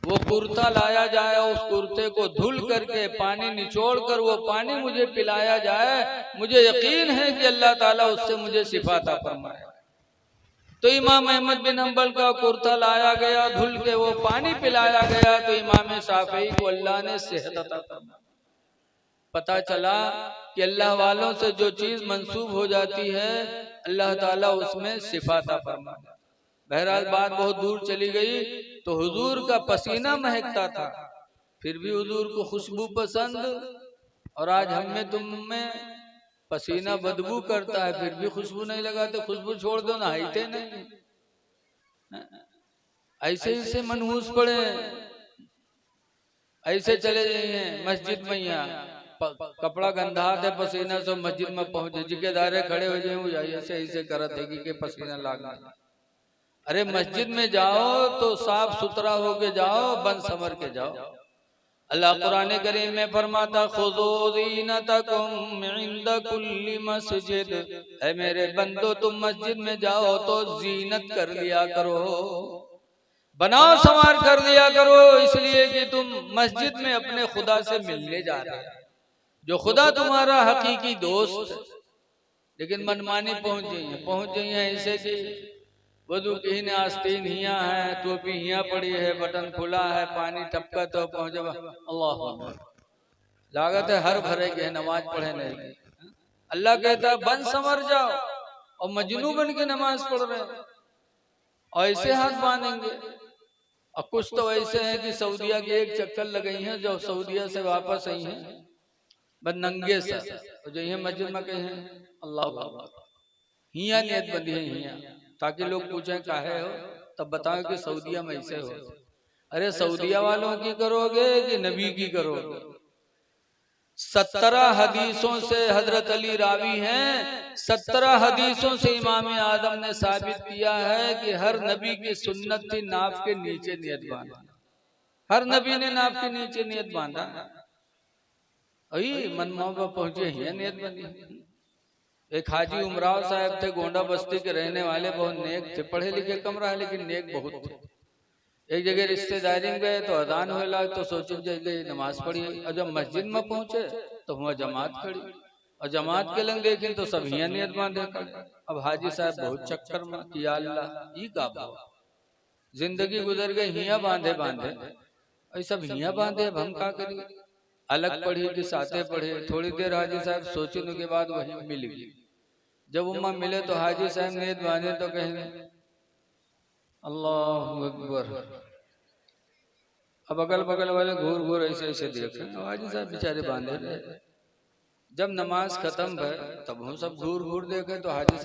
वो कुर्ता लाया जाए, उस कुर्ते को धुल करके पानी निचोड़ कर वो पानी मुझे पिलाया जाए, मुझे यकीन है कि अल्लाह ताला उससे मुझे शिफा अता फरमाए। तो इमाम अहमद बिन हम्बल का कुर्ता लाया गया, धुल के वो पानी पिलाया गया तो इमाम शाफी को अल्लाह ने सेहत अता फरमाई। पता चला कि अल्लाह वालों से जो चीज मंसूब हो जाती है अल्लाह ताला उसमें शिफा अता फरमाता। बहरहाल बात बहुत दूर चली गई। तो हुजूर का पसीना महकता था, फिर भी हुजूर को खुशबू पसंद, और आज हम में तुम में पसीना बदबू करता है फिर भी खुशबू नहीं लगाते। खुशबू छोड़ दो, नहाते नहीं, ऐसे ही से मनहूस पड़े, ऐसे चले जाइए मस्जिद में, यहाँ कपड़ा गंदा है पसीना से मस्जिद में पहुंचे, जिके दायरे खड़े हो जाए ऐसे ऐसे करत है कि पसीना लागा। अरे मस्जिद में जाओ तो साफ सुथरा होके जाओ, बन समर के जाओ। अल्लाह कुरान करीम में फरमाता खुज़ू ज़ीनतकुम इंद कुल्ली मस्जिद, ऐ मेरे बंदो तुम मस्जिद में जाओ तो जीनत कर लिया करो, बनाओ संवार कर लिया करो, इसलिए कि तुम मस्जिद में अपने खुदा से मिलने जा रहे हो, जो खुदा तुम्हारा हकीकी दोस्त। लेकिन मनमानी पहुंच गई है ऐसे कि वजू की ने आस्तीन हिया है, टोपी हिया पड़ी है, बटन खुला है, पानी टपका तो पहुंचे। अल्लाह लागत है हर भरे के नमाज पढ़े नहीं। अल्लाह कहता है बन समर जाओ, और मजनू बन के नमाज पढ़ रहे और ऐसे हाथ बांधेंगे। और कुछ तो ऐसे हैं कि सऊदिया की एक चक्कर लगाई है, जो सऊदिया से वापस आई है बस नंगे सा, तो जो ये मस्जिद में कहे अल्लाह हिया नियत बंदी है हिया, ताकि लोग पूछें काहे हो, तब बताओ कि सऊदिया में ऐसे हो। अरे सऊदिया वालों की करोगे कि नबी की करोगे? 17 हदीसों से हजरत अली रावी हैं, 17 हदीसों से इमाम आदम ने साबित किया है कि हर नबी की सुन्नत थी नाफ के नीचे नियत बांधना। हर नबी ने नाफ के नीचे नियत बांधा। मनमोह पर पहुंचे ही नियत बंदी। एक हाजी उमराव साहब थे, गोंडा बस्ती के रहने वाले, बहुत नेक थे, पढ़े लिखे कम रहा लेकिन नेक बहुत थे। एक जगह रिश्तेदारी में गए तो अजान हुए लगा, तो सोचे जगह नमाज पढ़ी, और जब मस्जिद में पहुंचे तो वहाँ जमात खड़ी, और जमात के लंग देखे तो सब हिया नियत बांधे। अब हाजी साहब बहुत चक्कर में किया अल्लाह ई का भाव, जिंदगी गुजर गई हिया बांधे बांधे, सब हिया बांधे, अब हम क्या करिए। अलग पढ़ी कि साथे पढ़े। थोड़ी देर हाजी साहब सोचने के बाद वही मिल गई। जब उम्मा मिले तो हाजी साहब नियत बांधे तो कहेंगे अल्लाहु अकबर। अब अगल बगल वाले घूर घूर ऐसे ऐसे देखे, हाजी साहब बेचारे बांधे रहे। जब नमाज खत्म भय तब हम सब घूर घूर देखे तो हाजी